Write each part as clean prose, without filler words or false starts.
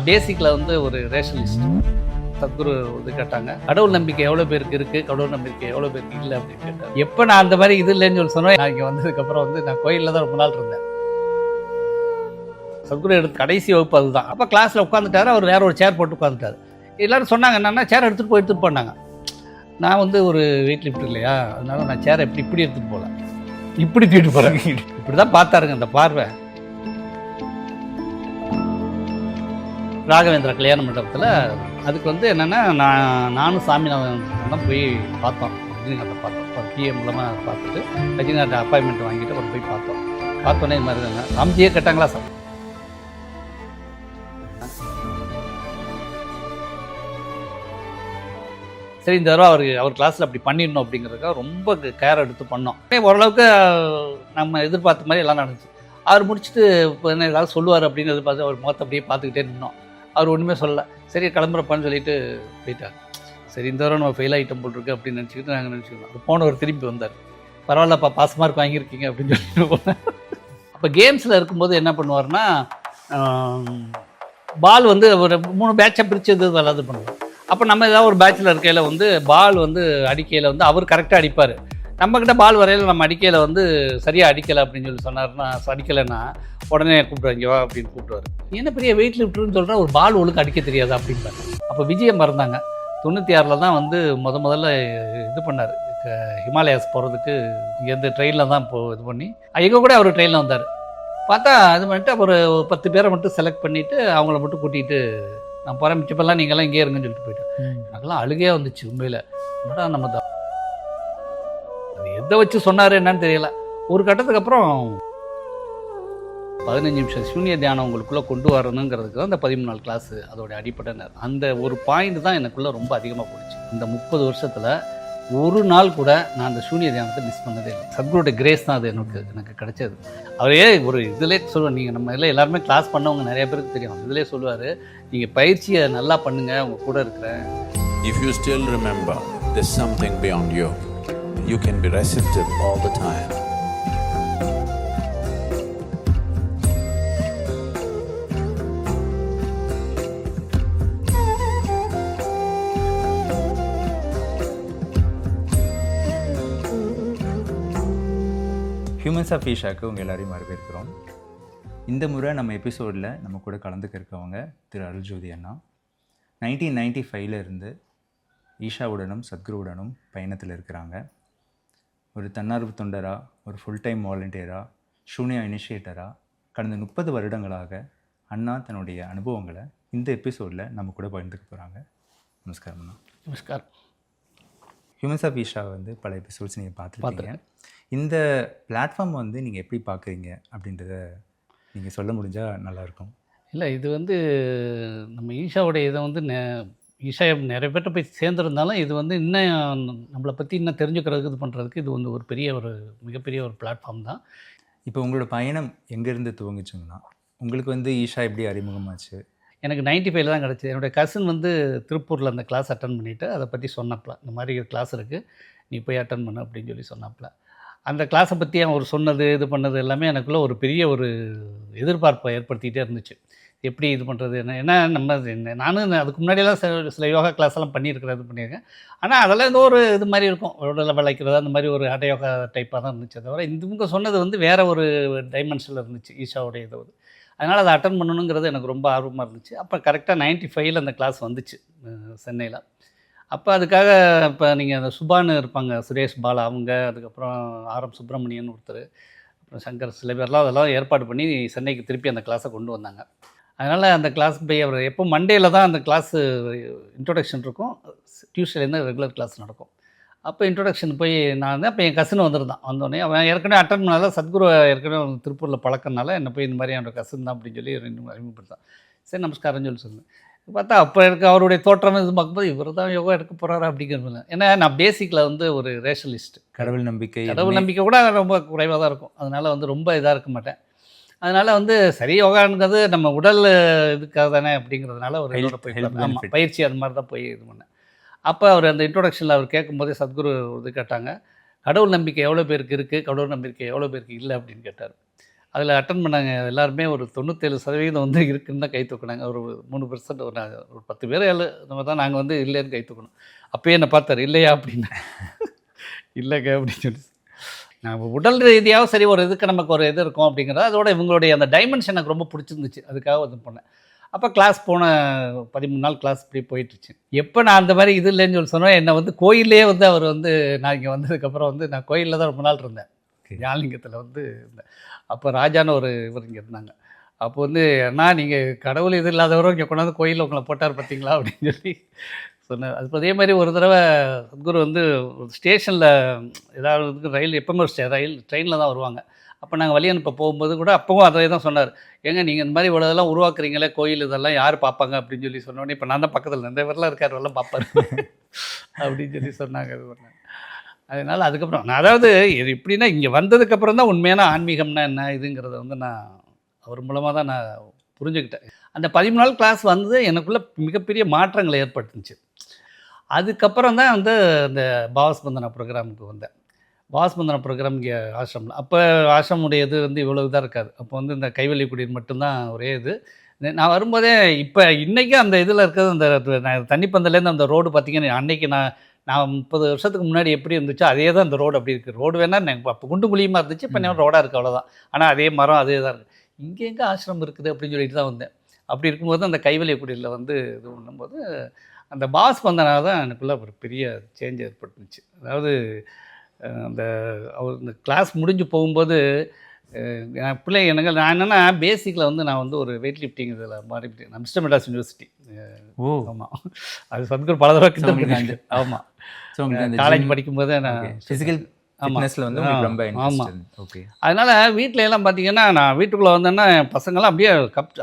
பேசிக்கில் வந்து ஒரு ரேஷனலிஸ்ட். சத்குரு இது கேட்டாங்க, கடவுள் நம்பிக்கை எவ்வளோ பேருக்கு இருக்குது, கடவுள் நம்பிக்கை எவ்வளோ பேருக்கு இல்லை அப்படின்னு கேட்டார். எப்போ நான் அந்த மாதிரி இது இல்லைன்னு சொல்லி சொன்னேன், நான் இங்கே வந்ததுக்கப்புறம் வந்து நான் கோயிலில் தான் ரொம்ப நாள் இருந்தேன். சத்குரு எடுத்து கடைசி வகுப்பு அதுதான். அப்போ கிளாஸில் உட்காந்துட்டாரு, அவர் வேற ஒரு சேர் போட்டு உட்காந்துட்டாரு. எல்லோரும் சொன்னாங்க என்னன்னா, சேர் எடுத்துகிட்டு போனாங்க. நான் வந்து ஒரு வெயிட் லிஃப்ட் இல்லையா, அதனால நான் சேரை இப்படி எடுத்துகிட்டு போகல, இப்படி தூக்கிட்டு போகிறேன். இப்படி தான் பார்த்தாருங்க அந்த பார்வை. ராகவேந்திரா கல்யாண மண்டபத்தில் அதுக்கு வந்து என்னென்னா, நானும் சாமிநாதன் தான் போய் பார்த்தோம். ரஜினிகாந்தை பார்த்தோம், பிஎம் மூலமாக பார்த்துட்டு ரஜினிகாந்த் அப்பாயின்மெண்ட் வாங்கிட்டு அப்புறம் போய் பார்த்தோம். பார்த்தோன்னே இது மாதிரி தாங்க சாமிஜியே கேட்டாங்களா சார். சரி, இந்த தடவை அவர் கிளாஸில் அப்படி பண்ணிடணும் அப்படிங்கிறதுக்காக ரொம்ப கேர் எடுத்து பண்ணோம். ஓரளவுக்கு நம்ம எதிர்பார்த்த மாதிரி எல்லாம் நடந்துச்சு. அவர் முடிச்சுட்டு இப்போ என்ன ஏதாவது சொல்லுவார் அப்படின்னு எதிர்பார்த்து அவர் முகத்தை அப்படியே பார்த்துக்கிட்டே நின்னோம். அவர் ஒன்றுமே சொல்லலை. சரி கிளம்புறப்பான்னு சொல்லிட்டு போயிட்டார். சரி, இந்த தடவை நம்ம ஃபெயில் ஆகிட்டம் போட்டிருக்கு அப்படின்னு நினச்சிக்கிட்டு நாங்கள் நினச்சிக்கிட்டோம். போனவர் திரும்பி வந்தார். பரவாயில்லப்பா, பாஸ் மார்க் வாங்கியிருக்கீங்க அப்படின்னு சொல்லிட்டு போனேன். அப்போ கேம்ஸில் இருக்கும்போது என்ன பண்ணுவார்னா, பால் வந்து ஒரு 3 பேட்சை பிரித்து இது விளாது பண்ணுவோம். அப்போ நம்ம ஏதாவது ஒரு பேட்சில் இருக்கையில் வந்து பால் வந்து அடிக்கையில் வந்து அவர் கரெக்டாக அடிப்பார். நம்மக்கிட்ட பால் வரையில் நம்ம அடிக்கையில் வந்து சரியாக அடிக்கலை அப்படின்னு சொல்லி சொன்னார்னா, அடிக்கலைன்னா உடனே கூப்பிடுவாங்க வா அப்படின்னு கூப்பிடுவார். என்ன பெரிய வெயிட் லிஃப்ட்னு சொல்கிற, ஒரு பால் ஒழுங்கு அடிக்க தெரியாது அப்படின்பாரு. அப்போ விஜயம் மறந்தாங்க. 96 தான் வந்து முதல்ல இது பண்ணார், ஹிமாலயாஸ் போகிறதுக்கு இங்கேருந்து ட்ரெயினில் தான் இது பண்ணி எங்கே கூட அவர் ட்ரெயினில் வந்தார். பார்த்தா அது பண்ணிட்டு ஒரு 10 பேரை மட்டும் செலக்ட் பண்ணிவிட்டு அவங்கள மட்டும் கூட்டிகிட்டு நான் போகிறேன், மிச்சப்பெல்லாம் நீங்கள்லாம் இங்கே இருங்கன்னு சொல்லிட்டு போயிட்டேன். எனக்கெல்லாம் அழுகையாக வந்துச்சு உண்மையில். என்னடா நம்ம அது எதை வச்சு சொன்னார் என்னன்னு தெரியல. ஒரு கட்டத்துக்கு அப்புறம் 15 நிமிஷம் சூன்ய தியானம் உங்களுக்குள்ளே கொண்டு வரணுங்கிறதுக்கு தான் இந்த 13 நாள் கிளாஸு அதோடைய அடிப்படை. அந்த ஒரு பாயிண்ட் தான் எனக்குள்ளே ரொம்ப அதிகமாக போயிடுச்சு. இந்த 30 வருஷத்தில் ஒரு நாள் கூட நான் அந்த சூன்ய தியானத்தை மிஸ் பண்ணதே இல்லை. சத்குருடைய கிரேஸ் தான் அது எனக்கு கிடைச்சது. அவரே ஒரு இதிலே சொல்லுவார், நீங்கள் நம்ம இதில் எல்லாருமே கிளாஸ் பண்ணவங்க நிறைய பேருக்கு தெரியும், இதிலே சொல்லுவார், நீங்கள் பயிற்சியை நல்லா பண்ணுங்கள், அவங்க கூட இருக்கிறேன். If you still remember there's something beyond you, you can be receptive all the time. Humans of ஈஷாவுக்கு உங்கள் எல்லாரையும் வரவேற்கிறோம். இந்த முறை நம்ம எபிசோடில் நம்ம கூட கலந்துக்க இருக்கவங்க திரு அருள்ஜோதி அண்ணா. 1995 இருந்து ஈஷாவுடனும் சத்குருவுடனும் பயணத்தில் இருக்கிறாங்க. ஒரு தன்னார்வ தொண்டராக, ஒரு ஃபுல் டைம் வாலண்டியராக, ஷூன்யா இனிஷியேட்டராக கடந்த 30 வருடங்களாக அண்ணா தன்னுடைய அனுபவங்களை இந்த எபிசோடில் நம்ம கூட பகிர்ந்துக்க போகிறாங்க. நமஸ்காரம் அண்ணா. நமஸ்காரம். ஹியூமன்ஸ் ஆஃப் ஈஷா வந்து பல எபிசோட்ஸ் நீங்கள் பார்த்துருப்பீங்க. இந்த பிளாட்ஃபார்ம் வந்து நீங்கள் எப்படி பார்க்குறீங்க அப்படின்றத நீங்கள் சொல்ல முடிஞ்சால் நல்லாயிருக்கும். இல்லை, இது வந்து நம்ம ஈஷாவுடைய இதை வந்து ஈஷா நிறைய பேர்ட்ட போய் சேர்ந்துருந்தாலும் இது வந்து இன்னும் நம்மளை பற்றி இன்னும் தெரிஞ்சுக்கிறதுக்கு இது பண்ணுறதுக்கு இது வந்து ஒரு மிகப்பெரிய ஒரு பிளாட்ஃபார்ம் தான். இப்போ உங்களோட பயணம் எங்கேருந்து துவங்குச்சுங்கன்னா, உங்களுக்கு வந்து ஈஷா எப்படி அறிமுகமாச்சு? எனக்கு 95 தான் கிடச்சி. என்னுடைய கசின் வந்து திருப்பூரில் அந்த கிளாஸ் அட்டன் பண்ணிவிட்டு அதை பற்றி சொன்னாப்புல, இந்த மாதிரி கிளாஸ் இருக்குது, நீ போய் அட்டன் பண்ணு அப்படின்னு சொல்லி சொன்னாப்புல. அந்த கிளாஸை பற்றி அவர் சொன்னது இது பண்ணது எல்லாமே எனக்குள்ளே ஒரு பெரிய ஒரு எதிர்பார்ப்பை ஏற்படுத்திகிட்டே இருந்துச்சு. எப்படி இது பண்ணுறது ஏன்னா நானும் அதுக்கு முன்னாடியெல்லாம் சில யோகா கிளாஸ் எல்லாம் பண்ணியிருக்கேன். ஆனால் அதெல்லாம் ஏதோ ஒரு இது மாதிரி இருக்கும், உடலை விளைக்கிறது அந்த மாதிரி ஒரு அட யோகா டைப்பாக தான் இருந்துச்சு. தவிர இவங்க சொன்னது வந்து வேறு ஒரு டைமென்ஷனில் இருந்துச்சு ஈஷாவுடைய இது. அதனால் அதை அட்டன் பண்ணணுங்கிறது எனக்கு ரொம்ப ஆர்வமாக இருந்துச்சு. அப்போ கரெக்டாக 95 அந்த கிளாஸ் வந்துச்சு சென்னையில். அப்போ அதுக்காக இப்போ நீங்கள் அந்த சுபான்னு இருப்பாங்க, சுரேஷ் பாலா அவங்க, அதுக்கப்புறம் ஆர்எம் சுப்பிரமணியன் ஒருத்தர், அப்புறம் சங்கர், சில பேர்லாம் அதெல்லாம் ஏற்பாடு பண்ணி சென்னைக்கு திருப்பி அந்த கிளாஸை கொண்டு வந்தாங்க. அதனால் அந்த கிளாஸ் போய் அவர் எப்போ மண்டேயில் தான் அந்த கிளாஸு இன்ட்ரொடக்ஷன் இருக்கும், டியூஸ்டேலேருந்து ரெகுலர் கிளாஸ் நடக்கும். அப்போ இன்ட்ரொடக்ஷன் போய் நான் வந்து அப்போ என் கசின் வந்திருந்தான். வந்தோடனே அவன் ஏற்கனவே அட்டன் பண்ணால சத்குரு ஏற்கனவே திருப்பூரில் பழக்கனால என்னை போய் இந்த மாதிரி என்னோட கசின் தான் அப்படின்னு சொல்லி அறிமுகப்படுத்தான். சரி நமஸ்காரம்னு சொல்லி சொன்னேன். பார்த்தா அப்போ அவருடைய தோற்றம் இது பார்க்கும்போது இவர் தான் யோகா எடுக்க போகிறாரு அப்படிங்கிறது. ஏன்னா நான் பேசிக்கில் வந்து ஒரு ரேஷனலிஸ்ட். கடவுள் நம்பிக்கை கூட ரொம்ப குறைவாக தான் இருக்கும். அதனால் வந்து ரொம்ப இதாக இருக்க மாட்டேன். அதனால் வந்து சரி யோகாங்கிறது நம்ம உடல் இதுக்காக தானே அப்படிங்கிறதுனால ஒரு போய் பயிற்சி அது மாதிரி தான் போய் இது பண்ணேன். அப்போ அவர் அந்த இன்ட்ரொடக்ஷனில் அவர் கேட்கும்போதே சத்குரு இது கேட்டாங்க, கடவுள் நம்பிக்கை எவ்வளோ பேருக்கு இருக்குது, கடவுள் நம்பிக்கை எவ்வளோ பேருக்கு இல்லை அப்படின்னு கேட்டார். அதில் அட்டன் பண்ணாங்க எல்லாருமே ஒரு 97% வந்து இருக்குன்னு தான் கை தூக்குனாங்க. ஒரு 3% ஒரு 10 பேர் நம்ம தான் நாங்கள் வந்து இல்லைன்னு கை தூக்கணும். அப்பயே என்னை பார்த்தாரு, இல்லையா அப்படின்னு. இல்லைங்க அப்படின்னு சொல்லி. நான் உடல் ரீதியாகவும் சரி ஒரு இதுக்கு நமக்கு ஒரு இது இருக்கும் அப்படிங்கிறது, அதோட இவங்களுடைய அந்த டைமென்ஷன் எனக்கு ரொம்ப பிடிச்சிருந்துச்சு. அதுக்காக இது பண்ணேன். அப்போ கிளாஸ் போன 13 நாள் கிளாஸ் இப்படி போயிட்டுருச்சு. எப்போ நான் அந்த மாதிரி இது இல்லைன்னு சொல்லி சொன்னேன், என்னை வந்து கோயிலே வந்து அவர் வந்து நான் இங்கே வந்ததுக்கப்புறம் வந்து நான் கோயிலில் தான் ரொம்ப நாள் இருந்தேன். ஞானலிங்கத்தில் வந்து இருந்தேன். அப்போ ராஜான்னு ஒரு இவர் இங்கே இருந்தாங்க. அப்போ வந்து அண்ணா நீங்கள் கடவுள் இது இல்லாதவரும் இங்கே கொண்டாந்து கோயிலில் உங்களை போட்டார் பார்த்தீங்களா அப்படின்னு சொல்லி சொன்னார். அது அதே மாதிரி ஒரு தடவை சத்குரு வந்து ஸ்டேஷனில் ஏதாவது ரயில் எப்பவுமே ரயில் ட்ரெயினில் தான் வருவாங்க. அப்போ நாங்கள் வழி அனுப்ப போகும்போது கூட அப்பவும் அதே தான் சொன்னார். ஏங்க நீங்கள் இந்த மாதிரி இவ்வளோ இதெல்லாம் உருவாக்குறீங்களே கோயில் இதெல்லாம் யார் பார்ப்பாங்க அப்படின்னு சொல்லி சொன்னோடனே, இப்போ நான் தான் பக்கத்தில் இந்த இவரெல்லாம் இருக்கார் எல்லாம் பார்ப்பார் அப்படின்னு சொல்லி சொன்னாங்க. இது பண்ணாங்க. அதனால் அதுக்கப்புறம் நான் அதாவது இது எப்படின்னா இங்கே வந்ததுக்கப்புறம் தான் உண்மையான ஆன்மீகம்னா என்ன இதுங்கிறத வந்து நான் அவர் மூலமாக தான் நான் புரிஞ்சுக்கிட்டேன். அந்த 13 நாள் கிளாஸ் வந்து எனக்குள்ள மிகப்பெரிய மாற்றங்களை ஏற்படுத்துச்சு. அதுக்கப்புறம் தான் வந்து இந்த பாவஸ்பந்தனா ப்ரோக்ராமுக்கு வந்தேன். பாவஸ்பந்தனா ப்ரோக்ராம் இங்கே ஆசிரமில். அப்போ ஆசிரமுடைய இது வந்து இவ்வளோ இதாக இருக்காது. அப்போ வந்து இந்த கைவல்லி குடியிர் மட்டும்தான் ஒரே இது. நான் வரும்போதே இப்போ இன்றைக்கும் அந்த இதில் இருக்கிறது அந்த தண்ணிப்பந்தலேருந்து அந்த ரோடு பார்த்திங்கன்னா, அன்றைக்கி நான் 30 வருஷத்துக்கு முன்னாடி எப்படி இருந்துச்சோ அதே தான் இந்த ரோடு அப்படி இருக்குது. ரோடு வேணால் அப்போ குண்டு குழியுமா இருந்துச்சு, இப்போ ரோடாக இருக்குது அவ்வளோதான். ஆனால் அதே மரம் அதே தான் இருக்குது. இங்கே எங்கே ஆசிரமம் இருக்குது அப்படின்னு சொல்லிட்டு தான் வந்தேன். அப்படி இருக்கும்போது அந்த கைவல்லி குடியில் வந்து இது பண்ணும்போது அந்த பாவஸ்பந்தனா தான் எனக்குள்ளே ஒரு பெரிய சேஞ்ச் ஏற்பட்டுச்சு. அதாவது அந்த அவர் இந்த கிளாஸ் முடிஞ்சு போகும்போது என் பிள்ளை எனக்கு நான் என்னென்னா பேசிக்கில் வந்து நான் வந்து ஒரு வெயிட் லிஃப்டிங் இதில் மாறிவிட்டேன். நான் மிஸ்டர் மெட்ராஸ் யூனிவர்சிட்டி. ஆமாம், அது சத்குரு பல தடவை கிட்ட. ஆமாம், காலேஜ் படிக்கும்போதே நான் ஃபிசிக்கல் ஃபிட்னஸ்ல வந்து உங்களுக்கு ரொம்ப இன்ட்ரெஸ்ட். ஓகே. அதனால வீட்டில் எல்லாம் பார்த்தீங்கன்னா, நான் வீட்டுக்குள்ளே வந்தேன்னா என் பசங்கள்லாம் அப்படியே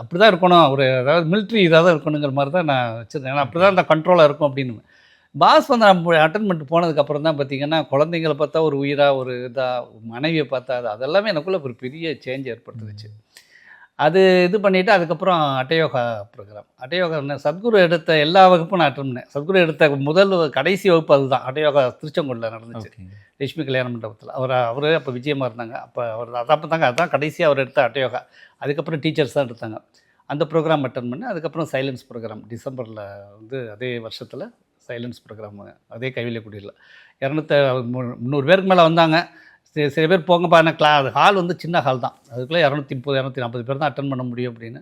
அப்படி தான் இருக்கணும், ஒரு அதாவது மிலிட்ரி இதாக தான் இருக்கணுங்கிற மாதிரி தான் நான் வச்சுருந்தேன். ஏன்னா அப்படி தான் அந்த கண்ட்ரோலாக இருக்கும் அப்படின்னு. பாஸ் வந்து நான் அட்டன் பண்ணிட்டு போனதுக்கப்புறம் தான் பார்த்தீங்கன்னா, குழந்தைங்கள பார்த்தா ஒரு உயிராக ஒரு இதாக, மனைவியை பார்த்தா அதெல்லாமே எனக்குள்ளே ஒரு பெரிய சேஞ்ச் ஏற்படுத்துச்சு. அது இது பண்ணிவிட்டு அதுக்கப்புறம் அட்டயோகா ப்ரோக்ராம். அட்டயோகா சத்குரு எடுத்த எல்லா வகுப்பும் நான் அட்டன் பண்ணேன். சத்குரு எடுத்த கடைசி வகுப்பு அதுதான். அட்டயோகா திருச்செங்கோட்டில் நடந்துச்சு, லட்சுமி கல்யாண மண்டபத்தில். அவர் அப்போ விஜயமாக இருந்தாங்க. அப்போ அவர் அப்போ தாங்க அதுதான் கடைசியாக அவர் எடுத்த அட்டயோகா. அதுக்கப்புறம் டீச்சர்ஸ் தான் எடுத்தாங்க. அந்த ப்ரோக்ராம் அட்டன் பண்ணேன். அதுக்கப்புறம் சைலன்ஸ் ப்ரோக்ராம் டிசம்பரில் வந்து அதே வருஷத்தில் சைலன்ஸ் ப்ரோக்ராம் அதே கைவில்லைக்குடியில் 300 பேருக்கு மேலே வந்தாங்க. சில பேர் போங்கப்பா, ஆனால் ஹால் வந்து சின்ன ஹால் தான். அதுக்குள்ளே 230 240 பேர் தான் அட்டன் பண்ண முடியும் அப்படின்னு.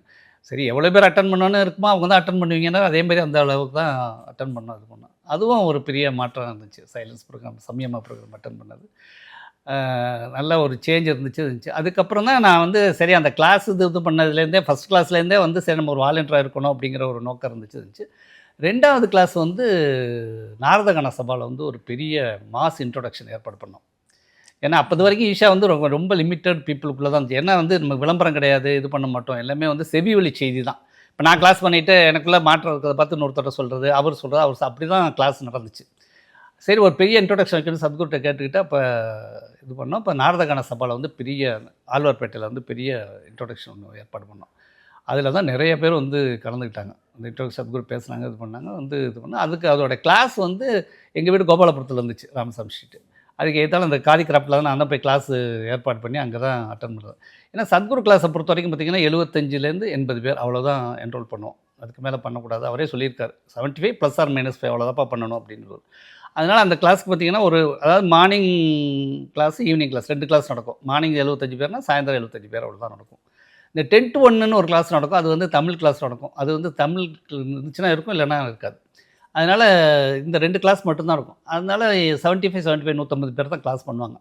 சரி, எவ்வளோ பேர் அட்டன் பண்ணணும்னு இருக்குமோ அவங்க தான் அட்டன் பண்ணுவீங்கன்னா அதேமாதிரி அந்த அளவுக்கு தான் அட்டன் பண்ணோம். இது பண்ணோம். அதுவும் ஒரு பெரிய மாற்றம் இருந்துச்சு. சைலன்ஸ் ப்ரோக்ராம், சம்யமா ப்ரோக்ராம் அட்டன் பண்ணது நல்ல ஒரு சேஞ்ச் இருந்துச்சு. அதுக்கப்புறம் தான் நான் வந்து சரி அந்த கிளாஸ் இது பண்ணதுலேருந்தே ஃபஸ்ட் கிளாஸ்லேருந்தே வந்து சரி நம்ம ஒரு வாலண்டியராக இருக்கணும் அப்படிங்கிற ஒரு நோக்கம் இருந்துச்சு. 2வது கிளாஸ் வந்து நாரதகண சபாவில் வந்து ஒரு பெரிய மாஸ் இன்ட்ரொடக்ஷன் ஏற்பாடு பண்ணோம். ஏன்னா அப்போது வரைக்கும் ஈஷா வந்து ரொம்ப லிமிட்டட் பீப்புளுக்குள்ளே தான் இருந்துச்சு. ஏன்னா வந்து நம்ம விளம்பரம் கிடையாது, இது பண்ண மாட்டோம், எல்லாமே வந்து செவி வழி செய்தி தான். இப்போ நான் கிளாஸ் பண்ணிவிட்டு எனக்குள்ளே மாற்றம் இருக்கிறத பார்த்து இன்னொருத்தர சொல்கிறது, அவர் சொல்கிறது, அவர் அப்படி தான் கிளாஸ் நடந்துச்சு. சரி, ஒரு பெரிய இன்ட்ரொடக்ஷன் வைக்கணும்னு சத்குருட்ட கேட்டுக்கிட்டு அப்போ இது பண்ணோம். இப்போ நாரதகண சபாவில் வந்து பெரிய ஆழ்வார்பேட்டையில் வந்து பெரிய இன்ட்ரொடக்ஷன் ஒன்று ஏற்பாடு பண்ணோம். அதில் தான் நிறைய பேர் வந்து கலந்துக்கிட்டாங்க. அந்த இன்ட்ரொடக்ஷன் சத்குரு பேசுனாங்க, இது பண்ணாங்க, வந்து இது பண்ணோம். அதுக்கு அதோட கிளாஸ் வந்து எங்கள் வீடு கோபாலபுரத்தில் இருந்துச்சு, ராமசாமி ஸ்ட்ரீட்டு. அதுக்கு ஏற்றாலும் அந்த காதி கிராஃப்டில் தான் நான் தான் போய் கிளாஸ் ஏற்பாடு பண்ணி அங்கே தான் அட்டன் பண்ணுறது. ஏன்னா சத்குரு கிளாஸை பொறுத்த வரைக்கும் பார்த்திங்கன்னா 75லேருந்து 80 பேர் அவ்வளோதான் என்ரோல் பண்ணுவோம். அதுக்கு மேலே பண்ணக்கூடாது. அவரே சொல்லியிருக்காரு 75 +or-5 அவ்வளோதான்ப்பா பண்ணணும் அப்படின்னு. அதனால் அந்த கிளாஸ்க்கு பார்த்திங்கன்னா அதாவது morning class, evening class 2 class நடக்கும். மார்னிங் 75 பேர்னா சாயந்தரம் 75 பேர் அவ்வளோதான் நடக்கும். இந்த 10 to 1ன்னு ஒரு கிளாஸ் நடக்கும். அது வந்து தமிழ் கிளாஸ் நடக்கும். அது வந்து தமிழ் இருந்துச்சுன்னா இருக்கும், இல்லைன்னா இருக்காது. அதனால் இந்த 2 கிளாஸ் மட்டும்தான் இருக்கும். அதனால் 75 150 பேர் தான் கிளாஸ் பண்ணுவாங்க.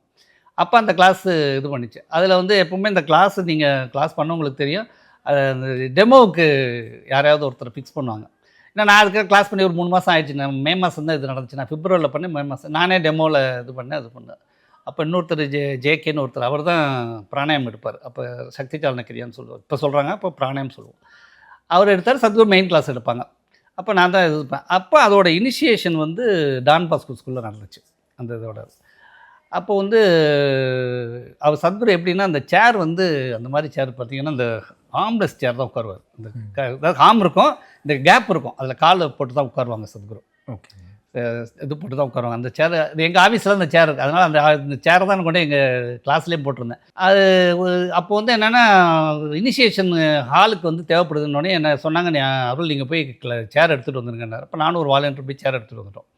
அப்போ அந்த கிளாஸு இது பண்ணிச்சு. அதில் வந்து எப்போவுமே இந்த கிளாஸு நீங்கள் கிளாஸ் பண்ணவங்களுக்கு தெரியும், அந்த டெமோவுக்கு யாரையாவது ஒருத்தர் ஃபிக்ஸ் பண்ணுவாங்க. ஏன்னா நான் அதுக்காக கிளாஸ் பண்ணி ஒரு 3 மாதம் ஆயிடுச்சு. நான் மே மாதம் தான் இது நடந்துச்சு. நான் பிப்ரவரியில் பண்ணேன், மே மாதம் நானே டெமோவில் இது பண்ணேன். அப்போ இன்னொருத்தர் ஜேகேன்னு ஒருத்தர், அவர் தான் பிராணாயம் எடுப்பார். அப்போ சக்தி சாலனக்கிரியான்னு சொல்லுவார். இப்போ சொல்கிறாங்க, அப்போ பிராணாயம் சொல்லுவோம். அவர் எடுத்தார். சத்குரு மெயின் கிளாஸ் எடுப்பாங்க. அப்போ நான் தான் இது இருப்பேன். அப்போ அதோட இனிஷியேஷன் வந்து டான் பாஸ்கோ ஸ்கூலில் நடந்துச்சு அந்த இதோட. அப்போ வந்து அவர் சத்குரு எப்படின்னா அந்த சேர் வந்து அந்த மாதிரி சேர் பார்த்திங்கன்னா இந்த ஆம்லெஸ் சேர் தான் உட்காருவார். இந்த அதாவது ஆம் இருக்கும், இந்த கேப் இருக்கும், அதில் காலை போட்டு தான் உட்காருவாங்க சத்குரு. ஓகே. இது போட்டு தான் உட்காருவாங்க. அந்த சேர் அது எங்கள் ஆஃபீஸில் அந்த சேர் இருக்குது. அதனால் அந்த சேரை தான் கொண்டு எங்கள் கிளாஸ்லேயும் போட்டிருந்தேன். அது அப்போ வந்து என்னென்னா இனிஷியேஷன் ஹாலுக்கு வந்து தேவைப்படுதுன்னொடனே என்ன சொன்னாங்க, அருள் நீங்கள் போய் சேர் எடுத்துகிட்டு வந்துருங்கன்னாரு. அப்போ நானும் ஒரு வாலண்டியர் போய் சேர் எடுத்துகிட்டு வந்துட்டோம்.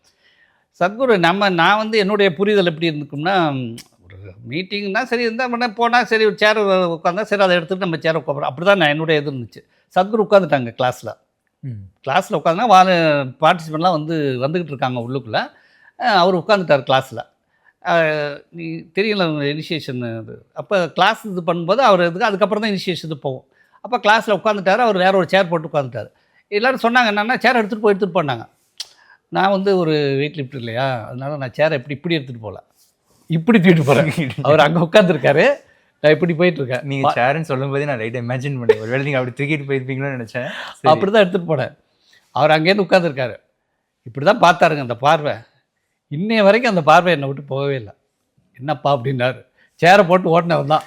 சத்குரு நான் வந்து என்னுடைய புரிதல் எப்படி இருந்துக்கும்னா, ஒரு மீட்டிங்னா சரி இருந்தால் போனால் சரி ஒரு சேர் உட்காந்தா சரி அதை எடுத்துகிட்டு நம்ம சேரை உட்காரோம், அப்படி தான் என்னுடைய இது இருந்துச்சு. சத்குரு உட்காந்துட்டாங்க கிளாஸில் உட்காந்துனா பார்ட்டிசிபெண்ட்லாம் வந்துக்கிட்டு இருக்காங்க உள்ளுக்குள்ளே. அவர் உட்காந்துட்டார் கிளாஸில். நீ தெரியல இனிஷியேஷன் இது. அப்போ கிளாஸ் இது பண்ணும்போது அவர் இதுக்கு அதுக்கப்புறம் தான் இனிஷியேஷன் இது போகும். அப்போ கிளாஸில் உட்காந்துட்டார். அவர் வேறு ஒரு சேர் போட்டு உட்காந்துட்டார். எல்லோரும் சொன்னாங்க என்னென்னா சேர் எடுத்துகிட்டு போனாங்க. நான் வந்து ஒரு வெயிட் லிஃப்ட் இல்லையா, அதனால் நான் சேரை இப்படி எடுத்துகிட்டு போகல, இப்படி தூக்கிட்டு போகிறேன். அவர் அங்கே உட்காந்துருக்காரு, நான் இப்படி போயிட்டுருக்கேன். நீங்கள் சேருன்னு சொல்லும்போதே நான் லைட்டாக இமேஜின் பண்ணேன், ஒரு வேளை நீங்கள் அப்படி தூக்கிட்டு போயிருப்பீங்களோன்னு நினச்சேன். அப்படி தான் எடுத்துகிட்டு போனேன். அவர் அங்கேருந்து உட்காந்துருக்காரு, இப்படி தான் பார்த்தாருங்க. அந்த பார்வை இன்னைய வரைக்கும் அந்த பார்வை என்னை விட்டு போகவே இல்லை. என்னப்பா அப்படின்னாரு. சேரை போட்டு ஓட்டினவன் தான்.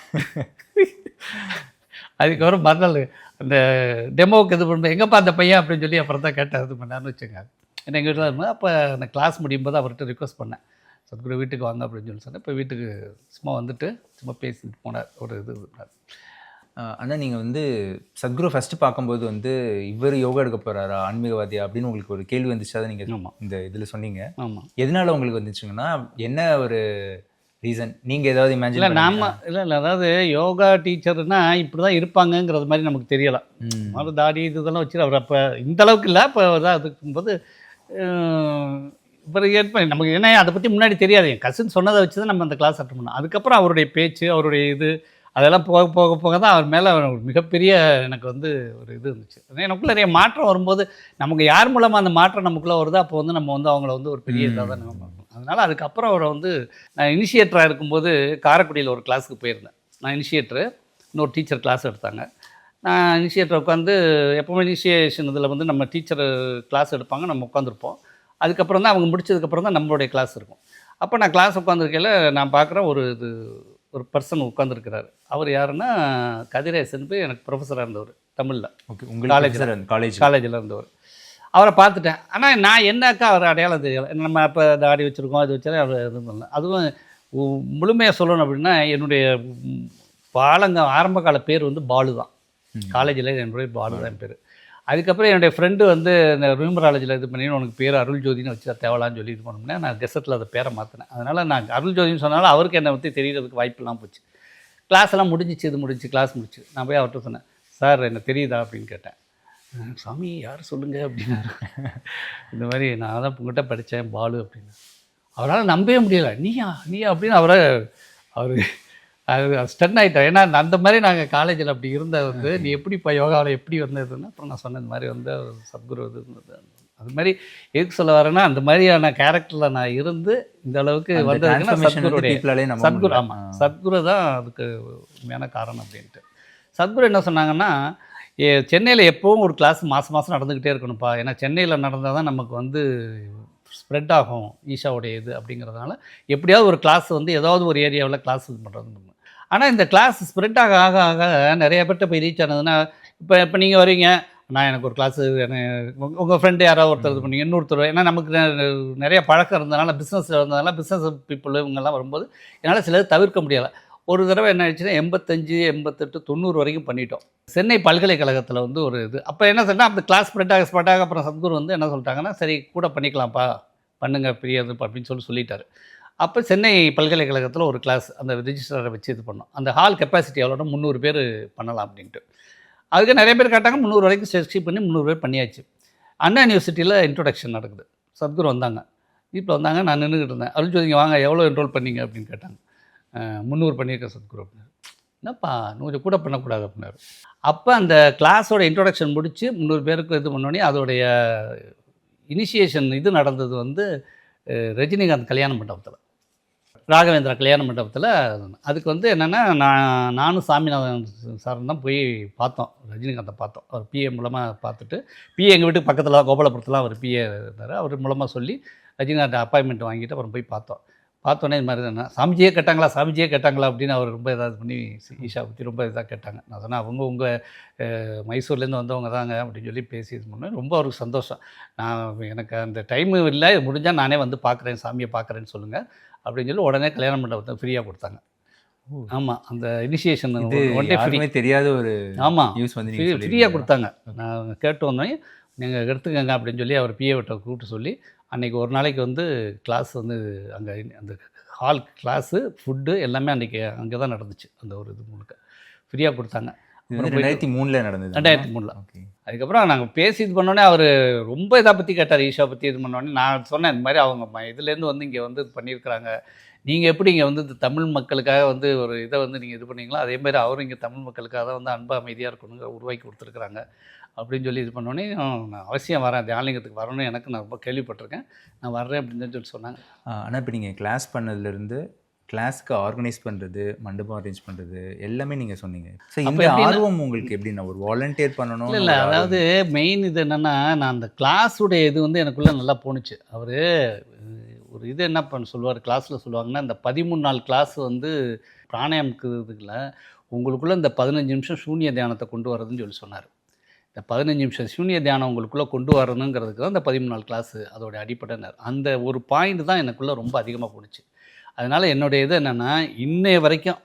அதுக்கப்புறம் மறுநாள் அந்த டெமோவுக்கு இது பண்ணும்போது எங்கப்பா அந்த பையன் அப்படின்னு சொல்லி அப்புறம் தான் கேட்டேன். இது பண்ணான்னு வச்சுங்க. ஏன்னா எங்கள் வீட்டில் இருக்கும்போது அப்போ அந்த கிளாஸ் முடியும் போது அவர்கிட்ட ரிக்வஸ்ட் பண்ணேன், சத்குரு வீட்டுக்கு வாங்க அப்படின்னு சொல்லி சொன்னேன். இப்போ வீட்டுக்கு சும்மா வந்துட்டு சும்மா பேசிட்டு போனார். ஒரு இது பண்ணார். ஆனால் நீங்கள் வந்து சத்குரு ஃபஸ்ட்டு பார்க்கும்போது வந்து இவர் யோகா எடுக்க போகிறாரா, ஆன்மீகவாதியா அப்படின்னு உங்களுக்கு ஒரு கேள்வி வந்துச்சு. அதை நீங்கள் இந்த இதில் சொன்னீங்க. ஆமாம். எதனால் உங்களுக்கு வந்துச்சுங்கன்னா என்ன ஒரு ரீசன்? நீங்கள் ஏதாவது இமேஜின்? இல்லை அதாவது யோகா டீச்சர்னா இப்படி தான் இருப்பாங்கங்கிறது மாதிரி நமக்கு தெரியலை. அது தாடி இதெல்லாம் வச்சு அவர் அப்போ இந்த அளவுக்கு இல்லை. அப்போ தான் அதுக்கும்போது இப்போ ஏற்ப நமக்கு என்ன அதை பற்றி முன்னாடி தெரியாது. என் கசின் சொன்னதை வச்சு தான் நம்ம அந்த கிளாஸ் அட்டன் பண்ணோம். அதுக்கப்புறம் அவருடைய பேச்சு, அவருடைய இது அதெல்லாம் போக தான் அவர் மேலே மிகப்பெரிய எனக்கு வந்து ஒரு இது இருந்துச்சு. எனக்குள்ளே நிறைய மாற்றம் வரும்போது நமக்கு யார் மூலமாக அந்த மாற்றம் நமக்குள்ளே வருதோ அப்போ வந்து நம்ம வந்து அவங்கள வந்து ஒரு பெரிய இதாக தான் நம்ம பார்க்கணும். அதனால் அதுக்கப்புறம் அவரை வந்து நான் இனிஷியேட்டராக இருக்கும்போது காரைக்குடியில் ஒரு கிளாஸுக்கு போயிருந்தேன். நான் இனிஷியேட்டரு, இன்னொரு டீச்சர் கிளாஸ் எடுத்தாங்க. நான் இனிஷியேட்டர் உட்காந்து எப்போவுமே இனிஷியேஷன் இதில் வந்து நம்ம டீச்சர் கிளாஸ் எடுப்பாங்க, நம்ம உட்காந்துருப்போம். அதுக்கப்புறம் தான் அவங்க முடிச்சதுக்கப்புறம் தான் நம்மளுடைய கிளாஸ் இருக்கும். அப்போ நான் கிளாஸ் உட்காந்துருக்கையில் நான் பார்க்குறேன் ஒரு பர்சன் உட்காந்துருக்கிறாரு. அவர் யாருன்னா கதிரேசன் போய் எனக்கு ப்ரொஃபஸராக இருந்தவர் தமிழில். ஓகே, உங்கள் காலேஜில் இருந்தவர். அவரை பார்த்துட்டேன். ஆனால் நான் என்னக்கா அவர் அடையாளம் தெரியலை. நம்ம இப்போ தாடி வச்சுருக்கோம், அது வச்சாலே அவர் இது பண்ணல. அதுவும் முழுமையாக சொல்லணும் அப்படின்னா என்னுடைய ஆரம்ப கால பேர் வந்து பாலு தான். காலேஜில் என்னுடைய பாலு தான் என் பேர். அதுக்கப்புறம் என்னுடைய ஃப்ரெண்டு வந்து இந்த நியூமராலஜியில் இது பண்ணி உனக்கு பேர் அருள் ஜோதின்னு வச்சு தேவலான்னு சொல்லி இது பண்ணோம்னா நான் கெசட்டில் அதை பேரை மாற்றினேன். அதனால் நான் அருள் ஜோதின்னு சொன்னாலும் அவருக்கு என்னை பற்றி தெரியறதுக்கு வாய்ப்பெல்லாம் போச்சு. கிளாஸ் எல்லாம் முடிஞ்சிச்சு, கிளாஸ் முடிச்சு. நான் போய் அவர்கிட்ட சொன்னேன், சார் என்ன தெரியுதா அப்படின்னு கேட்டேன். சாமி யார் சொல்லுங்கள் அப்படின்னாரு. இந்த மாதிரி நான் தான் உங்கள்கிட்ட படித்தேன் பாலு அப்படின்னு. அவரால் நம்பவே முடியலை. நீயா அப்படின்னு அவர் ஸ்டன் ஆகிட்டோம். ஏன்னா அந்த மாதிரி நாங்கள் காலேஜில் அப்படி இருந்த வந்து நீ எப்படிப்பா யோகாவில் எப்படி வந்ததுன்னா அப்புறம் நான் சொன்னேன் இந்த மாதிரி வந்து சத்குரு இது இருந்தது. அது மாதிரி எதுக்கு சொல்ல வரேன்னா அந்த மாதிரியான கேரக்டரில் நான் இருந்து இந்த அளவுக்கு வந்ததுன்னா சத்குரு. ஆமாம், சத்குரு தான் அதுக்கு உண்மையான காரணம் அப்படின்ட்டு. சத்குரு என்ன சொன்னாங்கன்னா, சென்னையில் எப்போவும் ஒரு கிளாஸ் மாதம் நடந்துக்கிட்டே இருக்கணும்ப்பா. ஏன்னா சென்னையில் நடந்தால் தான் நமக்கு வந்து ஸ்ப்ரெட் ஆகும் ஈஷாவுடைய இது அப்படிங்கிறதுனால எப்படியாவது ஒரு கிளாஸ் வந்து ஏதாவது ஒரு ஏரியாவில் கிளாஸ் இது பண்ணுறது. ஆனால் இந்த கிளாஸ் ஸ்ப்ரெட் ஆக நிறைய பேர்கிட்ட போய் ரீச் ஆனதுன்னா இப்போ நீங்கள் வரீங்க, நான் எனக்கு ஒரு கிளாஸு உங்கள் ஃப்ரெண்டு யாராவது ஒருத்தர் இது பண்ணீங்க, இன்னொருத்தர். ஏன்னா நமக்கு நிறைய பழக்கம் இருந்ததுனால பிஸ்னஸ் பீப்புள் இவங்கெல்லாம் வரும்போது என்னால் சிலது தவிர்க்க முடியலை. ஒரு தடவை என்ன ஆயிடுச்சுன்னா 85, 88, 90 வரைக்கும் பண்ணிட்டோம். சென்னை பல்கலைக்கழகத்தில் வந்து ஒரு இது. அப்போ என்ன சொன்னால் அந்த கிளாஸ் ஸ்ப்ரெட் ஆக அப்புறம் சத்குரு வந்து என்ன சொல்லிட்டாங்கன்னா, சரி கூட பண்ணிக்கலாம்ப்பா, பண்ணுங்க பெரிய இது அப்படின்னு சொல்லிட்டாரு. அப்போ சென்னை பல்கலைக்கழகத்தில் ஒரு கிளாஸ் அந்த ரிஜிஸ்டரை வச்சு இது பண்ணோம். அந்த ஹால் கெப்பாசிட்டி எவ்வளோனா 300 பேர் பண்ணலாம் அப்படின்ட்டு. அதுக்கு நிறைய பேர் கேட்டாங்க. 300 வரைக்கும் ஸ்ட்ரெச் பண்ணி 300 பேர் பண்ணியாச்சு. அண்ணா யூனிவர்சிட்டியில் இன்ட்ரொடக்ஷன் நடக்குது. சத்குரு வந்தாங்க, வீட்டில் வந்தாங்க. நான் நின்றுக்கிட்டு இருந்தேன். அருள் ஜோதிங்க வாங்க, எவ்வளோ என்ரோல் பண்ணீங்க அப்படின்னு கேட்டாங்க. 300 பண்ணியிருக்கேன் சத்குரு அப்படின்னாரு. என்னப்பா கொஞ்சம் கூட பண்ணக்கூடாது அப்படின்னாரு. அப்போ அந்த கிளாஸோட இன்ட்ரொடக்ஷன் முடித்து 300 பேருக்கு இது பண்ணோடனே அதோடைய இனிஷியேஷன் இது நடந்தது வந்து ரஜினிகாந்த் கல்யாண மண்டபத்தில், ராகவேந்திரா கல்யாண மண்டபத்தில். அதுக்கு வந்து என்னென்னா நானும் சாமிநாதன் சாரும் தான் போய் பார்த்தோம், ரஜினிகாந்தை பார்த்தோம். அவர் பிஏ மூலமாக பார்த்துட்டு, பிஏ எங்கள் வீட்டுக்கு பக்கத்தில் கோபாலபுரத்தில் அவர் பிஏ இருந்தார். அவர் மூலமாக சொல்லி ரஜினிகாந்த் அப்பாயின்மெண்ட் வாங்கிட்டு அப்புறம் போய் பார்த்தோம். பார்த்தோன்னே இது மாதிரி தானே சாமிஜியே கேட்டாங்களா சாமிஜியே கேட்டாங்களா அப்படின்னு அவர் ரொம்ப இதாக பண்ணி ஈஷா பற்றி ரொம்ப இதாக கேட்டாங்க. நான் சொன்னேன் அவங்க உங்கள் மைசூர்லேருந்து வந்தவங்க தாங்க அப்படின்னு சொல்லி பேசி இது பண்ணேன். ரொம்ப அவருக்கு சந்தோஷம். நான் எனக்கு அந்த டைமு இல்லை, முடிஞ்சால் நானே வந்து பார்க்குறேன், சாமியை பார்க்குறேன்னு சொல்லுங்கள் அப்படின்னு சொல்லி உடனே கல்யாண மண்டபத்தை ஃப்ரீயாக கொடுத்தாங்க. ஆமாம், அந்த இனிஷியேஷன் இது ஒன் டே ஃப்ரீ. யாருமே தெரியாத ஒரு ஆமாம், நியூஸ் வந்து நீங்க ஃப்ரீயாக கொடுத்தாங்க. நான் கேட்டு வந்தோடனே நீங்கள் எடுத்துக்கங்க அப்படின்னு சொல்லி அவர் பிஏ விட்ட கூப்பிட்டு சொல்லி அன்றைக்கி ஒரு நாளைக்கு வந்து கிளாஸ் வந்து அங்கே அந்த ஹால் கிளாஸு ஃபுட்டு எல்லாமே அன்றைக்கி அங்கே தான் நடந்துச்சு. அந்த ஒரு இது முழுக்க ஃப்ரீயாக கொடுத்தாங்க. இது வந்து 2003 நடந்தது. 2003. ஓகே. அதுக்கப்புறம் நாங்கள் பேசி இது பண்ணோடனே அவர் ரொம்ப இதை பற்றி கேட்டார், ஈஷா பற்றி இது பண்ணோடனே நான் சொன்னேன் இந்த மாதிரி அவங்க இதுலேருந்து வந்து இங்கே வந்து பண்ணியிருக்கிறாங்க, நீங்கள் எப்படி இங்கே வந்து தமிழ் மக்களுக்காக வந்து ஒரு இதை வந்து நீங்கள் இது பண்ணீங்களோ அதே மாதிரி அவரும் இங்கே தமிழ் மக்களுக்காக தான் வந்து அன்பு அமைதியாக இருக்கணுங்க உருவாக்கி கொடுத்துருக்குறாங்க அப்படின்னு சொல்லி இது பண்ணோடனே நான் அவசியம் வரேன், தியானலிங்கத்துக்கு வரணும்னு எனக்கு நான் ரொம்ப கேள்விப்பட்டிருக்கேன், நான் வர்றேன் அப்படின்னு சொல்லி சொன்னாங்க. ஆனால் இப்போ நீங்கள் கிளாஸ் பண்ணதுலேருந்து கிளாஸ்க்கு ஆர்கனைஸ் பண்ணுறது, மண்டபம் அரேஞ்ச் பண்ணுறது எல்லாமே நீங்கள் சொன்னீங்க. ஸோ இந்த ஆர்வம் உங்களுக்கு எப்படின்னா ஒரு வாலண்டியர் பண்ணணும்? இல்லை, அதாவது மெயின் இது என்னென்னா நான் அந்த கிளாஸுடைய இது வந்து எனக்குள்ளே நல்லா போணுச்சு. அவர் ஒரு இது என்ன பண்ண சொல்லுவார் கிளாஸில் சொல்லுவாங்கன்னா, இந்த 13 நாள் கிளாஸ் வந்து பிராணாயாமத்துக்குல உங்களுக்குள்ளே இந்த 15 நிமிஷம் சூன்ய தியானத்தை கொண்டு வரதுன்னு சொல்லி சொன்னார். இந்த 15 நிமிஷம் சூன்ய தியானம் உங்களுக்குள்ளே கொண்டு வரணுங்கிறதுக்கு தான் இந்த 13 நாள் கிளாஸு அதோடைய அடிப்படையினர். அந்த ஒரு பாயிண்ட் தான் எனக்குள்ளே ரொம்ப அதிகமாக போணுச்சு. அதனால் என்னுடைய இது என்னென்னா, இன்னைய வரைக்கும்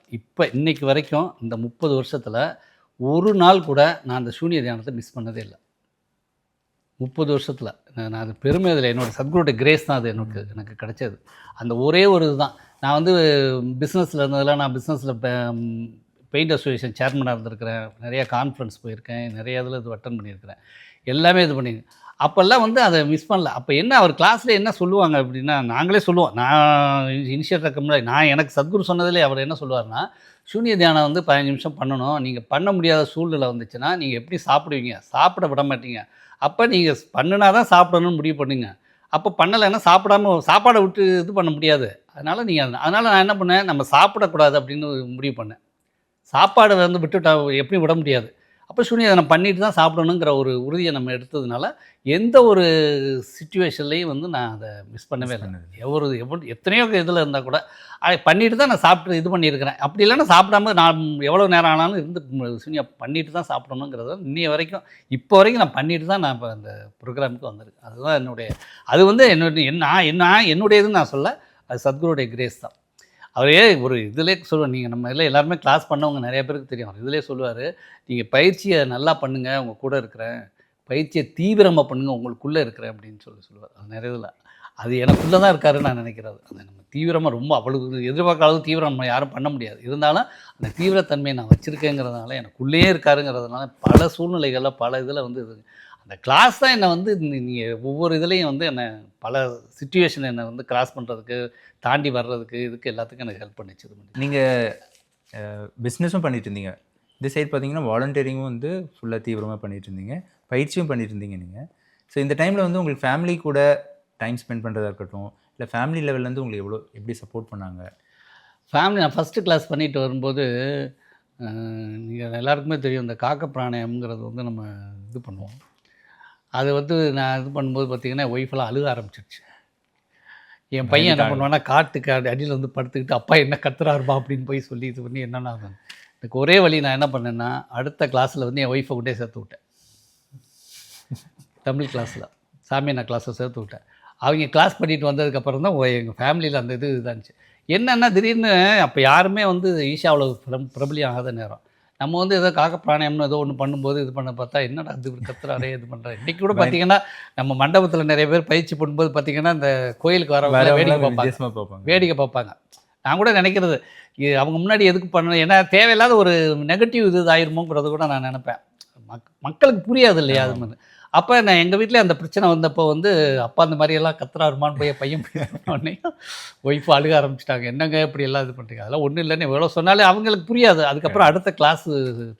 இன்னைக்கு வரைக்கும் இந்த 30 வருஷத்தில் ஒரு நாள் கூட நான் அந்த சூன்ய தியானத்தை மிஸ் பண்ணதே இல்லை. 30 வருஷத்தில் நான் அது பெருமை அதில் என்னோடய சத்குருடைய கிரேஸ் தான் அது எனக்கு கிடைச்சது. அந்த ஒரே ஒரு இதுதான். நான் வந்து பிஸ்னஸில் இருந்ததில் நான் பிஸ்னஸில் பெயிண்ட் அசோசியேஷன் சேர்மனாக இருந்திருக்கிறேன், நிறையா கான்ஃபரன்ஸ் போயிருக்கேன், நிறைய இதில் இது அட்டன் பண்ணியிருக்கிறேன், எல்லாமே இது பண்ணியிருக்கேன். அப்போல்லாம் வந்து அதை மிஸ் பண்ணல. அப்போ என்ன அவர் கிளாஸில் என்ன சொல்லுவாங்க அப்படின்னா, நாங்களே சொல்லுவோம், நான் இனிஷியேட் இருக்க முன்னாடி நான் எனக்கு சத்குரு சொன்னதிலே அவர் என்ன சொல்லுவார்னா, சூன்ய தியானம் வந்து 15 நிமிஷம் பண்ணணும், நீங்கள் பண்ண முடியாத சூழ்நிலை வந்துச்சுன்னா நீங்கள் எப்படி சாப்பிடுவீங்க, சாப்பிட விட மாட்டீங்க, அப்போ நீங்கள் பண்ணுனா தான் சாப்பிடணும்னு முடிவு பண்ணுங்க, அப்போ பண்ணலைன்னா சாப்பாடை விட்டு இது பண்ண முடியாது, அதனால் நான் என்ன பண்ணேன், நம்ம சாப்பிடக்கூடாது அப்படின்னு முடிவு பண்ணேன். சாப்பாடை வந்து விட்டுட்டா எப்படி விட முடியாது, அப்போ சூன்ய தியானம் பண்ணிட்டு தான் சாப்பிடணுங்கிற ஒரு உறுதியை நம்ம எடுத்ததுனால எந்த ஒரு சிச்சுவேஷன்லேயும் வந்து நான் அதை மிஸ் பண்ணவே இல்லை. எத்தனையோ இதில் இருந்தால் கூட அதை பண்ணிட்டு தான் நான் சாப்பிட்டு இது பண்ணியிருக்கிறேன். அப்படி இல்லைன்னா சாப்பிடாம நான் எவ்வளோ நேரம் ஆனாலும் இருந்து சூன்யா பண்ணிட்டு தான் சாப்பிடணுங்கிறத இன்னைய வரைக்கும் இப்போ வரைக்கும் நான் பண்ணிட்டு தான் நான் இப்போ அந்த ப்ரோக்ராமுக்கு வந்திருக்கேன். அதுதான் அது வந்து என்னுடையதுன்னு நான் சொல்ல, அது சத்குருடைய கிரேஸ் தான். அவரே ஒரு இதிலே சொல்லுவார், நீங்கள் நம்ம இதில் எல்லாருமே கிளாஸ் பண்ணவங்க நிறைய பேருக்கு தெரியும், அவர் இதிலே சொல்லுவார், நீங்கள் பயிற்சியை நல்லா பண்ணுங்கள், உங்கள் கூட இருக்கிறேன், பயிற்சியை தீவிரமாக பண்ணுங்கள், உங்களுக்குள்ளே இருக்கிறேன் அப்படின்னு சொல்லுவார். அது நிறைய இதில் அது எனக்குள்ளே தான் இருக்காருன்னு நான் நினைக்கிறது. அந்த நம்ம தீவிரமாக ரொம்ப அவ்வளவு எதிர்பார்க்காத தீவிரம் நம்ம யாரும் பண்ண முடியாது, இருந்தாலும் அந்த தீவிரத்தன்மையை நான் வச்சுருக்கேங்கிறதுனால எனக்குள்ளேயே இருக்காருங்கிறதுனால பல சூழ்நிலைகளில் பல இதில் வந்து அந்த கிளாஸ் தான் என்னை வந்து நீங்கள் ஒவ்வொரு இதுலேயும் வந்து என்னை பல சிச்சுவேஷன் என்னை வந்து கிராஸ் பண்ணுறதுக்கு, தாண்டி வர்றதுக்கு, இதுக்கு எல்லாத்துக்கும் எனக்கு ஹெல்ப் பண்ணிச்சு. நீங்கள் பிஸ்னஸும் பண்ணிட்டு இருந்தீங்க, இந்த சைடு பார்த்தீங்கன்னா வாலண்டியரிங்கும் வந்து ஃபுல்லாக தீவிரமாக பண்ணிட்டு இருந்தீங்க, பயிற்சியும் பண்ணிட்டு இருந்தீங்க நீங்கள். ஸோ இந்த டைமில் வந்து உங்களுக்கு ஃபேமிலி கூட டைம் ஸ்பெண்ட் பண்ணுறதா இருக்கட்டும், இல்லை ஃபேமிலி லெவல்லேருந்து உங்களுக்கு எப்படி சப்போர்ட் பண்ணாங்க? ஃபேமிலி நான் ஃபஸ்ட்டு கிளாஸ் பண்ணிட்டு வரும்போது நீங்கள் எல்லாருக்குமே தெரியும், இந்த காக்க பிராணாயம்ங்கிறது வந்து நம்ம இது பண்ணுவோம். அது வந்து நான் இது பண்ணும்போது பார்த்திங்கன்னா ஒய்ஃபெல்லாம் அழுக ஆரம்பிச்சிருச்சு. என் பையன் என்ன பண்ணுவான்னா காட்டுக்கு அடியில் வந்து படுத்துக்கிட்டு அப்பா என்ன கத்துறாருப்பா அப்படின்னு போய் சொல்லி இது பண்ணி என்னென்னா, எனக்கு ஒரே வழி நான் என்ன பண்ணேன்னா, அடுத்த கிளாஸில் வந்து என் ஒய்ஃபை கொண்டே சேர்த்து விட்டேன். தமிழ் கிளாஸில் சாமியானா கிளாஸில் சேர்த்து விட்டேன். அவங்க கிளாஸ் பண்ணிட்டு வந்ததுக்கப்புறம் தான் எங்கள் ஃபேமிலியில் அந்த இது இதாச்சு. என்னென்னா திடீர்னு அப்போ யாருமே வந்து ஈஷாவில் பிரபலியம் ஆகாத நேரம், நம்ம வந்து ஏதோ காக்க பிராணாயம்னு ஏதோ ஒன்று பண்ணும்போது இது பண்ண பார்த்தா என்னடா இது கத்துறாரே இது பண்ணுறேன். இன்றைக்கி கூட பார்த்திங்கன்னா நம்ம மண்டபத்தில் நிறைய பேர் பயிற்சி பண்ணும்போது பார்த்திங்கன்னா இந்த கோயிலுக்கு வர வேடிக்கை பார்ப்பாங்க. நான் கூட நினைக்கிறது அவங்க முன்னாடி எதுக்கு பண்ணணும், ஏன்னா தேவையில்லாத ஒரு நெகட்டிவ் இது ஆயிருமோங்கிறது கூட நான் நினைப்பேன். மக்களுக்கு புரியாது இல்லையா அது மாதிரி. அப்போ நான் எங்கள் வீட்டில் அந்த பிரச்சனை வந்தப்போ வந்து அப்பா அந்த மாதிரியெல்லாம் கத்துறாருமான்னு போய் பையன் உடனே ஒய்ஃபு அழுக ஆரம்பிச்சிட்டாங்க, என்னங்க இப்படி எல்லாம் இது பண்ணுறீங்க, அதெல்லாம் ஒன்றும் இல்லைன்னு எவ்வளோ சொன்னாலே அவங்களுக்கு புரியாது. அதுக்கப்புறம் அடுத்த கிளாஸு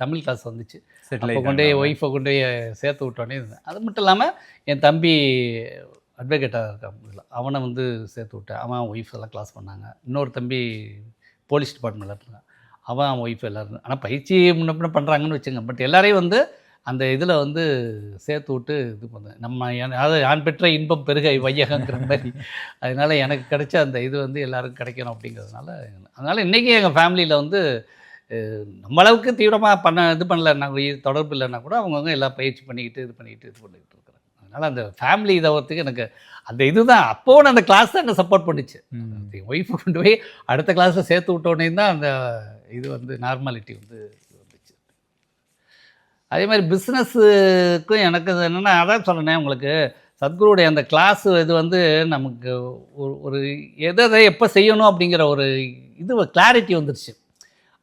தமிழ் கிளாஸ் வந்துச்சு, அப்போ கொண்டு ஒய்ஃபை கொண்டு சேர்த்து விட்டோன்னே இருந்தேன். அது மட்டும் இல்லாமல் என் தம்பி அட்வொகேட்டாக இருக்கான், அவனை வந்து சேர்த்து விட்டேன். அவன் ஒய்ஃப் எல்லாம் கிளாஸ் பண்ணாங்க. இன்னொரு தம்பி போலீஸ் டிபார்ட்மெண்ட்டில் இருந்தான், அவன் ஒய்ஃப் எல்லோரும். ஆனால் பயிற்சி முன்ன பின்ன பண்ணுறாங்கன்னு வச்சுங்க. பட் எல்லாரையும் வந்து அந்த இதில் வந்து சேர்த்து விட்டு இது பண்ணேன். நம்ம அதாவது யான் பெற்ற இன்பம் பெருக வையகங்கிற மாதிரி. அதனால் எனக்கு கிடைச்ச அந்த இது வந்து எல்லாருக்கும் கிடைக்கணும் அப்படிங்கிறதுனால. அதனால் இன்றைக்கி எங்கள் ஃபேமிலியில் வந்து நம்ம அளவுக்கு தீவிரமாக இது பண்ணலன்னா தொடர்பு இல்லைன்னா கூட அவங்கவுங்க எல்லாம் பயிற்சி பண்ணிக்கிட்டு இது பண்ணிக்கிட்டு இருக்கிறாங்க. அதனால் அந்த ஃபேமிலி இதாகிறதுக்கு எனக்கு அந்த இதுதான் அப்போது அந்த கிளாஸ் தான் என்னை சப்போர்ட் பண்ணிச்சு. என் ஒய்ஃபை கொண்டு போய் அடுத்த கிளாஸில் சேர்த்து விட்டோன்னே தான் அந்த இது வந்து நார்மாலிட்டி வந்து வந்துச்சு. அதே மாதிரி பிஸ்னஸுக்கும் எனக்கு என்னென்னா அதான் சொன்னேன் உங்களுக்கு, சத்குருவுடைய அந்த கிளாஸு இது வந்து நமக்கு ஒரு எதை எப்போ செய்யணும் அப்படிங்கிற ஒரு இது கிளாரிட்டி வந்துருச்சு.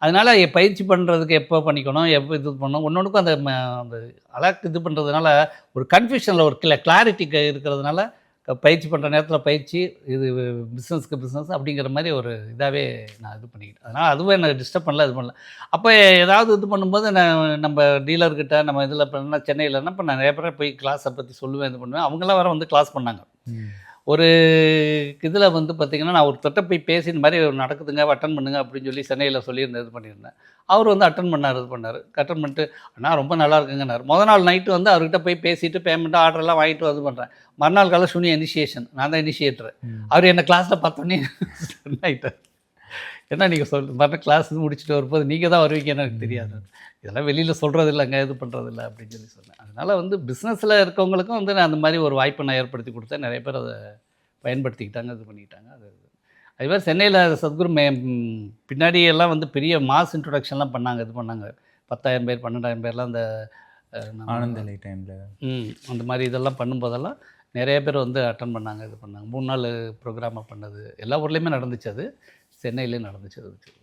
அதனால் பயிற்சி பண்ணுறதுக்கு எப்போ பண்ணிக்கணும், எப்போ இது பண்ணணும், ஒன்னொன்றுக்கும் அந்த அந்த அலர்ட் இது பண்ணுறதுனால ஒரு கன்ஃபியூஷனில் ஒரு கிளாரிட்டி இருக்கிறதுனால பயிற்சி பண்ணுற நேரத்தில் பயிற்சி, இது பிஸ்னஸ்க்கு பிஸ்னஸ் அப்படிங்கிற மாதிரி ஒரு இதாகவே நான் இது பண்ணிக்கிட்டேன். அதனால் அதுவும் என்னை டிஸ்டர்ப் பண்ணல, இது பண்ணல. அப்போ ஏதாவது இது பண்ணும்போது நம்ம டீலர்கிட்ட நம்ம இதில் பண்ணால் சென்னையிலன்னா இப்போ நான் நிறைய பேர் போய் கிளாஸை பற்றி சொல்லுவேன், இது பண்ணுவேன். அவங்களாம் வேறு வந்து கிளாஸ் பண்ணாங்க. ஒரு இதில் வந்து பார்த்திங்கன்னா நான் ஒருத்தட்ட போய் பேசி இந்த மாதிரி நடக்குதுங்க அட்டன் பண்ணுங்க அப்படின்னு சொல்லி சென்னையில் சொல்லியிருந்தேன், இது பண்ணியிருந்தேன். அவர் வந்து அட்டன் பண்ணார், இது பண்ணார். அட்டன் பண்ணிட்டு அண்ணா ரொம்ப நல்லா இருக்குங்கன்னார். நாள் நைட்டு வந்து அவர்கிட்ட போய் பேசிவிட்டு பேமெண்ட்டு ஆர்டர்லாம் வாங்கிட்டு இது பண்ணுறேன். மறுநாள் காலை சுனி இனிஷியேஷன், நான் தான் இனிஷியேட்டர். அவர் என்னை கிளாஸில் பார்த்தோன்னே ஆகிட்டார். ஏன்னா நீங்கள் மறுநாள் கிளாஸ் இது முடிச்சுட்டு வரும்போது நீங்கள் தான் வருவீங்கன்னு எனக்கு தெரியாது. இதெல்லாம் வெளியில் சொல்கிறது இல்லைங்க, இது பண்ணுறது இல்லை அப்படின்னு சொல்லி சொன்னேன். அதனால் வந்து பிஸ்னஸில் இருக்கவங்களுக்கும் வந்து நான் அந்த மாதிரி ஒரு வாய்ப்பை நான் ஏற்படுத்தி கொடுத்தேன். நிறைய பேர் அதை பயன்படுத்திக்கிட்டாங்க, இது பண்ணிக்கிட்டாங்க. அதே மாதிரி சென்னையில் சத்குரு பின்னாடி எல்லாம் வந்து பெரிய மாஸ் இன்ட்ரொடக்ஷன்லாம் பண்ணாங்க, இது பண்ணாங்க. 10,000 பேர் 12,000 பேர்லாம் அந்த ஆனந்தலை டைமில் அந்த மாதிரி இதெல்லாம் பண்ணும்போதெல்லாம் நிறைய பேர் வந்து அட்டன் பண்ணாங்க, இது பண்ணாங்க. 3 நாள் ப்ரோக்ராமாக பண்ணது எல்லா ஊர்லேயுமே நடந்துச்சு. அது சென்னையிலேயும் நடந்துச்சு. அது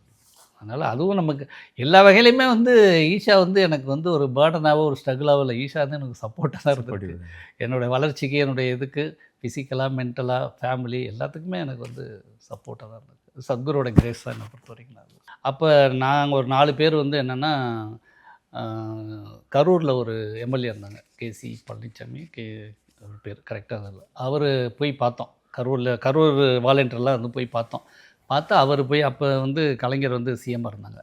அதனால் அதுவும் நமக்கு எல்லா வகையிலையுமே வந்து ஈஷா வந்து எனக்கு வந்து ஒரு பேர்டனாகவோ ஒரு ஸ்ட்ரகிளாகவோ இல்லை. ஈஷா வந்து எனக்கு சப்போர்ட்டாக தான் இருந்தது. என்னோடய வளர்ச்சிக்கு, என்னுடைய இதுக்கு, ஃபிசிக்கலாக, மென்டலாக, ஃபேமிலி எல்லாத்துக்குமே எனக்கு வந்து சப்போர்ட்டாக தான் இருந்தது. சத்குருவோட கிரேஸ் தான் என்னை பொறுத்த வரைக்கும். அப்போ நாங்கள் ஒரு 4 பேர் வந்து என்னென்னா கரூரில் ஒரு எம்எல்ஏ இருந்தாங்க, கேசி பழனிசாமி, ஒரு பேர் கரெக்டாக இல்லை. அவர் போய் பார்த்தோம் கரூர் வாலண்டியர்லாம் வந்து போய் பார்த்தோம். பார்த்தா அவர் போய் அப்போ வந்து கலைஞர் வந்து சிஎம்மாக இருந்தாங்க.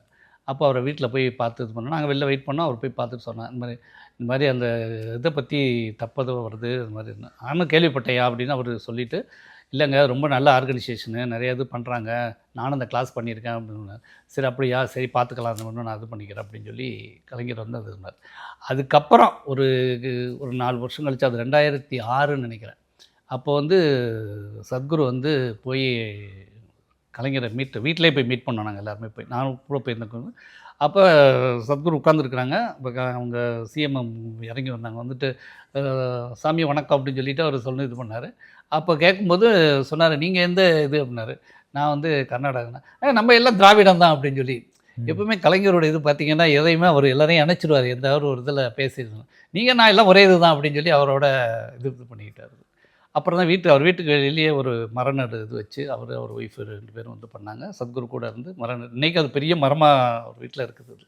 அப்போ அவரை வீட்டில் போய் பார்த்து இது பண்ணோம். நாங்கள் வெளில வெயிட் பண்ணோம். அவர் போய் பார்த்துட்டு சொன்னார், இந்த மாதிரி அந்த இதை பற்றி தப்பதோ வருது, இது மாதிரி நானும் கேள்விப்பட்டேயா அப்படின்னு அவர் சொல்லிவிட்டு, இல்லைங்க ரொம்ப நல்ல ஆர்கனைசேஷனு, நிறைய இது பண்ணுறாங்க, நானும் அந்த கிளாஸ் பண்ணியிருக்கேன் அப்படின்னு. சரி அப்படியா, சரி பார்த்துக்கலாம், அந்த ஒன்று நான் இது பண்ணிக்கிறேன் அப்படின்னு சொல்லி கலைஞர் வந்து அது இருந்தார். அதுக்கப்புறம் ஒரு 4 வருஷம் கழிச்சு, அது 2006ன்னு நினைக்கிறேன். அப்போ வந்து சத்குரு வந்து போய் கலைஞரை வீட்டிலே போய் மீட் பண்ணோம். நாங்கள் எல்லாருமே போய், நானும் கூட போயிருந்தேன். அப்போ சத்குரு உட்காந்துருக்குறாங்க. இப்போ அவங்க சிஎம் இறங்கி வந்தாங்க. வந்துட்டு சாமி வணக்கம் அப்படின்னு சொல்லிவிட்டு அவர் சொல்லி இது பண்ணார். அப்போ கேட்கும்போது சொன்னார், நீங்கள் எந்த இது அப்படின்னாரு. நான் வந்து கர்நாடகா. நம்ம எல்லாம் திராவிடம் தான் அப்படின்னு சொல்லி. எப்பவுமே கலைஞரோட இது பார்த்திங்கன்னா எதையுமே அவர் எல்லாரையும் அணைச்சிடுவார். எந்தாவது ஒரு இதில் பேசிடுவோம், நீங்கள் நான் எல்லாம் ஒரே இது தான் அப்படின்னு சொல்லி அவரோட இது பண்ணிக்கிட்டார். அப்புறம் தான் அவர் வீட்டுக்கு வெளியே ஒரு மரநடு இது வச்சு அவர் ஒய்ஃபு 2 பேரும் வந்து பண்ணாங்க. சத்குரு கூட இருந்து மரநடு, இன்றைக்கி அது பெரிய மரமாக ஒரு வீட்டில் இருக்குது.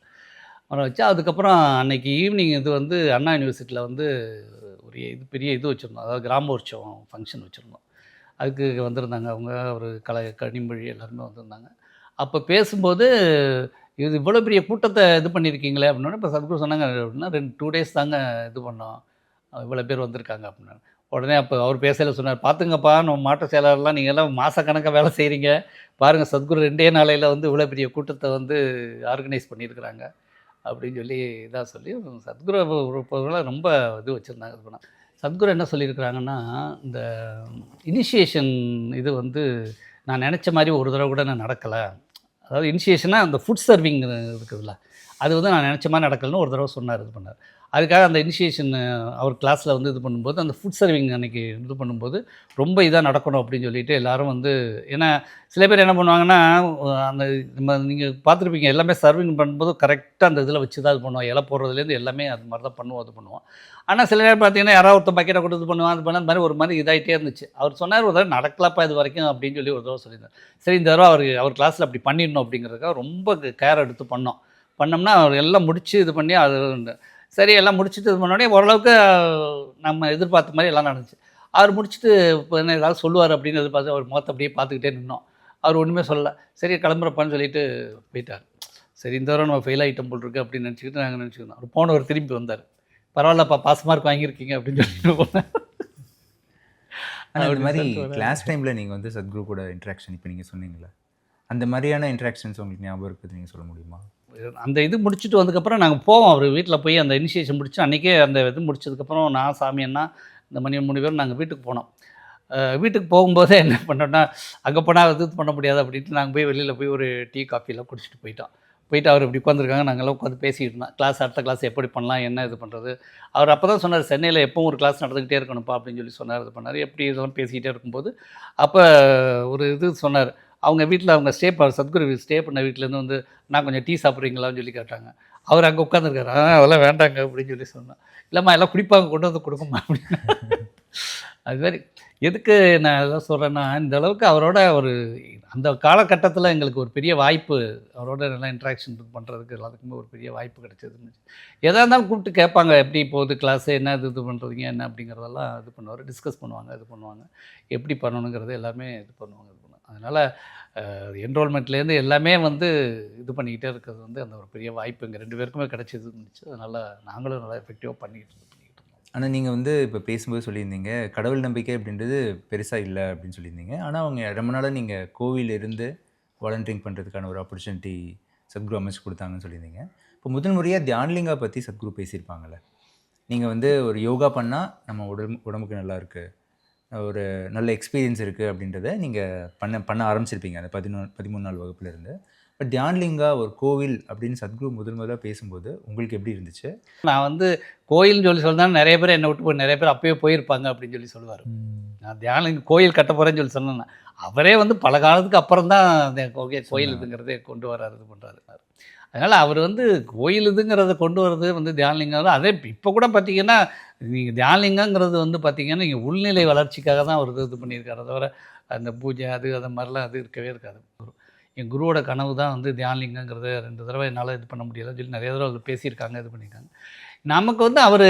மரம் வச்சு அதுக்கப்புறம் அன்றைக்கி ஈவினிங் இது வந்து அண்ணா யூனிவர்சிட்டியில் வந்து ஒரு பெரிய இது வச்சுருந்தோம். அதாவது கிராம உற்சவம் ஃபங்க்ஷன் வச்சுருந்தோம். அதுக்கு வந்திருந்தாங்க அவங்க, ஒரு கனிமொழி எல்லாருமே வந்திருந்தாங்க. அப்போ பேசும்போது இது இவ்வளோ பெரிய கூட்டத்தை இது பண்ணியிருக்கீங்களே அப்படின்னா, இப்போ சத்குரு சொன்னாங்க அப்படின்னா 2 டேஸ் தாங்க இது பண்ணோம், இவ்வளோ பேர் வந்திருக்காங்க அப்படின்னா. உடனே அப்போ அவர் பேசையில் சொன்னார், பார்த்துங்கப்பா நம்ம மாவட்ட செயலாளர்லாம் நீங்கள் எல்லாம் மாதக்கணக்காக வேலை செய்கிறீங்க, பாருங்கள் சத்குரு 2 நாளையில் வந்து இவ்வளோ பெரிய கூட்டத்தை வந்து ஆர்கனைஸ் பண்ணியிருக்கிறாங்க அப்படின்னு சொல்லி இதாக சொல்லி சத்குரு ரொம்ப இது வச்சுருந்தாங்க. இது பண்ணால் சத்குரு என்ன சொல்லியிருக்கிறாங்கன்னா, இந்த இனிஷியேஷன் இது வந்து நான் நினச்ச மாதிரி ஒரு தடவை கூட நான் நடக்கலை. அதாவது இனிஷியேஷனாக அந்த ஃபுட் சர்விங் இருக்குதுல்ல, அது வந்து நான் நினச்ச மாதிரி நடக்கலைன்னு ஒரு தடவை சொன்னார், இது பண்ணார். அதுக்காக அந்த இனிஷியேஷன் அவர் கிளாஸில் வந்து இது பண்ணும்போது அந்த ஃபுட் சர்விங் அன்றைக்கி இது பண்ணும்போது ரொம்ப இதாக நடக்கணும் அப்படின்னு சொல்லிட்டு எல்லோரும் வந்து, ஏன்னா சில பேர் என்ன பண்ணுவாங்கன்னா, அந்த நீங்கள் பார்த்துருப்பீங்க எல்லாமே சர்விங் பண்ணும்போது கரெக்டாக அந்த இதில் வச்சு தான் இது பண்ணுவோம், இலை போடுறதுலேருந்து எல்லாமே அது மாதிரி தான் பண்ணுவோம், அது பண்ணுவோம். ஆனால் சில நேரம் பார்த்தீங்கன்னா யாராவது ஒருத்தர் பக்கெட்டை கொண்டு இது பண்ணுவான், அது பண்ண அந்த மாதிரி ஒரு மாதிரி இதாகிட்டே இருந்துச்சு. அவர் சொன்னார், ஒரு தடவை நடக்கலாப்பா இது வரைக்கும் அப்படின்னு சொல்லி ஒரு தடவை சொல்லியிருந்தார். சரி இந்த தடவை அவர் கிளாஸில் அப்படி பண்ணிடணும் அப்படிங்கிறதுக்காக ரொம்ப கேர் எடுத்து பண்ணோம்னா அவர் எல்லாம் முடித்து இது பண்ணி அது சரி எல்லாம் முடிச்சுட்டு இது பண்ணோடனே ஓரளவுக்கு நம்ம எதிர்பார்த்த மாதிரி எல்லாம் நடந்துச்சு. அவர் முடிச்சுட்டு இப்போ என்ன ஏதாவது சொல்லுவார் அப்படின்னு எதிர்பார்த்து அவர் முகத்தை அப்படியே பார்த்துக்கிட்டே நின்னோம். அவர் ஒன்றுமே சொல்லலை. சரி கிளம்புறப்பான்னு சொல்லிட்டு போயிட்டார். சரி இந்த தடவை நம்ம ஃபெயில் ஆகிட்டோம் போல் இருக்குது அப்படின்னு நினச்சிக்கிட்டு நாங்கள் நினச்சிக்கிட்டோம். அவர் போனவர் திரும்பி வந்தார். பரவாயில்லப்பா பாஸ் மார்க் வாங்கியிருக்கீங்க அப்படின்னு சொல்லிட்டு போனேன். ஆனால் இந்த மாதிரி கிளாஸ் டைமில் நீங்கள் வந்து சத்குரு கூட இன்ட்ராக்ஷன் இப்போ நீங்கள் சொன்னீங்களே, அந்த மாதிரியான இன்ட்ராக்ஷன்ஸ் உங்களுக்கு ஞாபகம் இருக்குது நீங்கள் சொல்ல முடியுமா? அந்த இது முடிச்சுட்டு வந்ததுக்கப்புறம் நாங்கள் போவோம் அவர் வீட்டில் போய் அந்த இனிஷியேஷன் முடிச்சு அன்றைக்கே அந்த இது முடிச்சதுக்கப்புறம் நான் சாமி அண்ணா இந்த மணி 3 பேரும் நாங்கள் வீட்டுக்கு போனோம். வீட்டுக்கு போகும்போதே என்ன பண்ணோன்னா, அங்கே போனால் இது பண்ண முடியாது அப்படின்ட்டு நாங்கள் போய் வெளியில் போய் ஒரு டீ காஃபிலாம் குடிச்சிட்டு போயிட்டோம். போயிட்டு அவர் இப்படி உட்காந்துருக்காங்க, நாங்கள்லாம் உட்காந்து பேசிக்கிட்டு இருந்தோம். அடுத்த கிளாஸ் எப்படி பண்ணலாம், என்ன இது பண்ணுறது. அவர் அப்போ தான் சொன்னார், சென்னையில் எப்பவும் ஒரு கிளாஸ் நடந்துக்கிட்டே இருக்கணும்ப்பா அப்படின்னு சொல்லி சொன்னார். இது பண்ணார். எப்படி இதெல்லாம் பேசிக்கிட்டே இருக்கும்போது அப்போ ஒரு இது சொன்னார். அவங்க வீட்டில் அவங்க சத்குரு ஸ்டே பண்ண வீட்டிலேருந்து வந்து, நான் கொஞ்சம் டீ சாப்பிட்றீங்களான்னு சொல்லி கேட்டாங்க. அவர் அங்கே உட்காந்துருக்காரு. அதெல்லாம் வேண்டாங்க அப்படின்னு சொல்லி சொன்னேன். இல்லைம்மா எல்லாம் குடிப்பாங்க, கொண்டு வந்து கொடுக்குமா அப்படின்னு. அது மாதிரி எதுக்கு நான் எல்லாம் சொல்கிறேன்னா, இந்த அளவுக்கு அவரோட ஒரு அந்த காலகட்டத்தில் எங்களுக்கு ஒரு பெரிய வாய்ப்பு, அவரோட நல்லா இன்ட்ராக்ஷன் பண்ணுறதுக்கு எல்லாத்துக்குமே ஒரு பெரிய வாய்ப்பு கிடைச்சது. எதாக இருந்தாலும் கூப்பிட்டு கேட்பாங்க, எப்படி போகுது கிளாஸு, என்ன இது பண்ணுறதுங்க என்ன அப்படிங்கிறதெல்லாம் இது பண்ணுவார், டிஸ்கஸ் பண்ணுவாங்க, இது பண்ணுவாங்க, எப்படி பண்ணணுங்கிறது எல்லாமே இது பண்ணுவாங்க. அதனால் என்ரோல்மெண்ட்லேருந்து எல்லாமே வந்து இது பண்ணிக்கிட்டே இருக்கிறது வந்து அந்த ஒரு பெரிய வாய்ப்பு எங்கள் 2 பேருக்குமே கிடைச்சது இருந்துச்சு. அதனால் நாங்களும் நல்லா எஃபெக்டிவாக பண்ணிக்கிட்டு இருந்தோம். ஆனால் நீங்கள் வந்து இப்போ பேசும்போது சொல்லியிருந்தீங்க, கடவுள் நம்பிக்கை அப்படின்றது பெருசாக இல்லை அப்படின்னு சொல்லியிருந்தீங்க. ஆனால் அவங்க ரொம்ப நாளாக நீங்கள் கோவில் இருந்து வாலண்டியரிங் பண்ணுறதுக்கான ஒரு ஆப்பர்ச்சுனிட்டி சத்குரு அமைச்சு கொடுத்தாங்கன்னு சொல்லியிருந்தீங்க. இப்போ முதல் முறையாக தியான்லிங்கா பற்றி சத்குரு பேசியிருப்பாங்கள்ல, நீங்கள் வந்து ஒரு யோகா பண்ணால் நம்ம உடம்புக்கு நல்லா இருக்குது, ஒரு நல்ல எக்ஸ்பீரியன்ஸ் இருக்குது அப்படின்றத நீங்கள் பண்ண ஆரம்பிச்சிருப்பீங்க அந்த 13 நாள் வகுப்புலேருந்து. பட் தியான்லிங்கா ஒரு கோவில் அப்படின்னு சத்குரு முதலாக பேசும்போது உங்களுக்கு எப்படி இருந்துச்சு? நான் வந்து கோயில்னு சொல்லி சொன்னால் நிறைய பேர் என்னை விட்டு போய் நிறைய பேர் அப்பயே போயிருப்பாங்க அப்படின்னு சொல்லி சொல்லுவார். நான் தியானலிங்க கோயில் கட்ட போகிறேன்னு சொல்லி சொன்னேன். அவரே வந்து பல காலத்துக்கு அப்புறம் தான் அந்த கோயில் இதுங்கிறதே கொண்டு வராரு, இது பண்ணுறாரு. அதனால் அவர் வந்து கோயில் இதுங்கிறத கொண்டு வர்றது வந்து தியானலிங்கம் தான். அதே இப்போ கூட பார்த்தீங்கன்னா, நீங்கள் தியானலிங்கங்கிறது வந்து பார்த்தீங்கன்னா, நீங்கள் உள்நிலை வளர்ச்சிக்காக தான் அவர் இது பண்ணியிருக்காரு. தவிர அந்த பூஜை அது மாதிரிலாம் அது இருக்கவே இருக்காது. என் குருவோட கனவு தான் வந்து தியானலிங்கங்கிறத 2 தடவை என்னால் இது பண்ண முடியலைன்னு சொல்லி நிறைய தடவை பேசியிருக்காங்க, இது பண்ணியிருக்காங்க. நமக்கு வந்து அவர்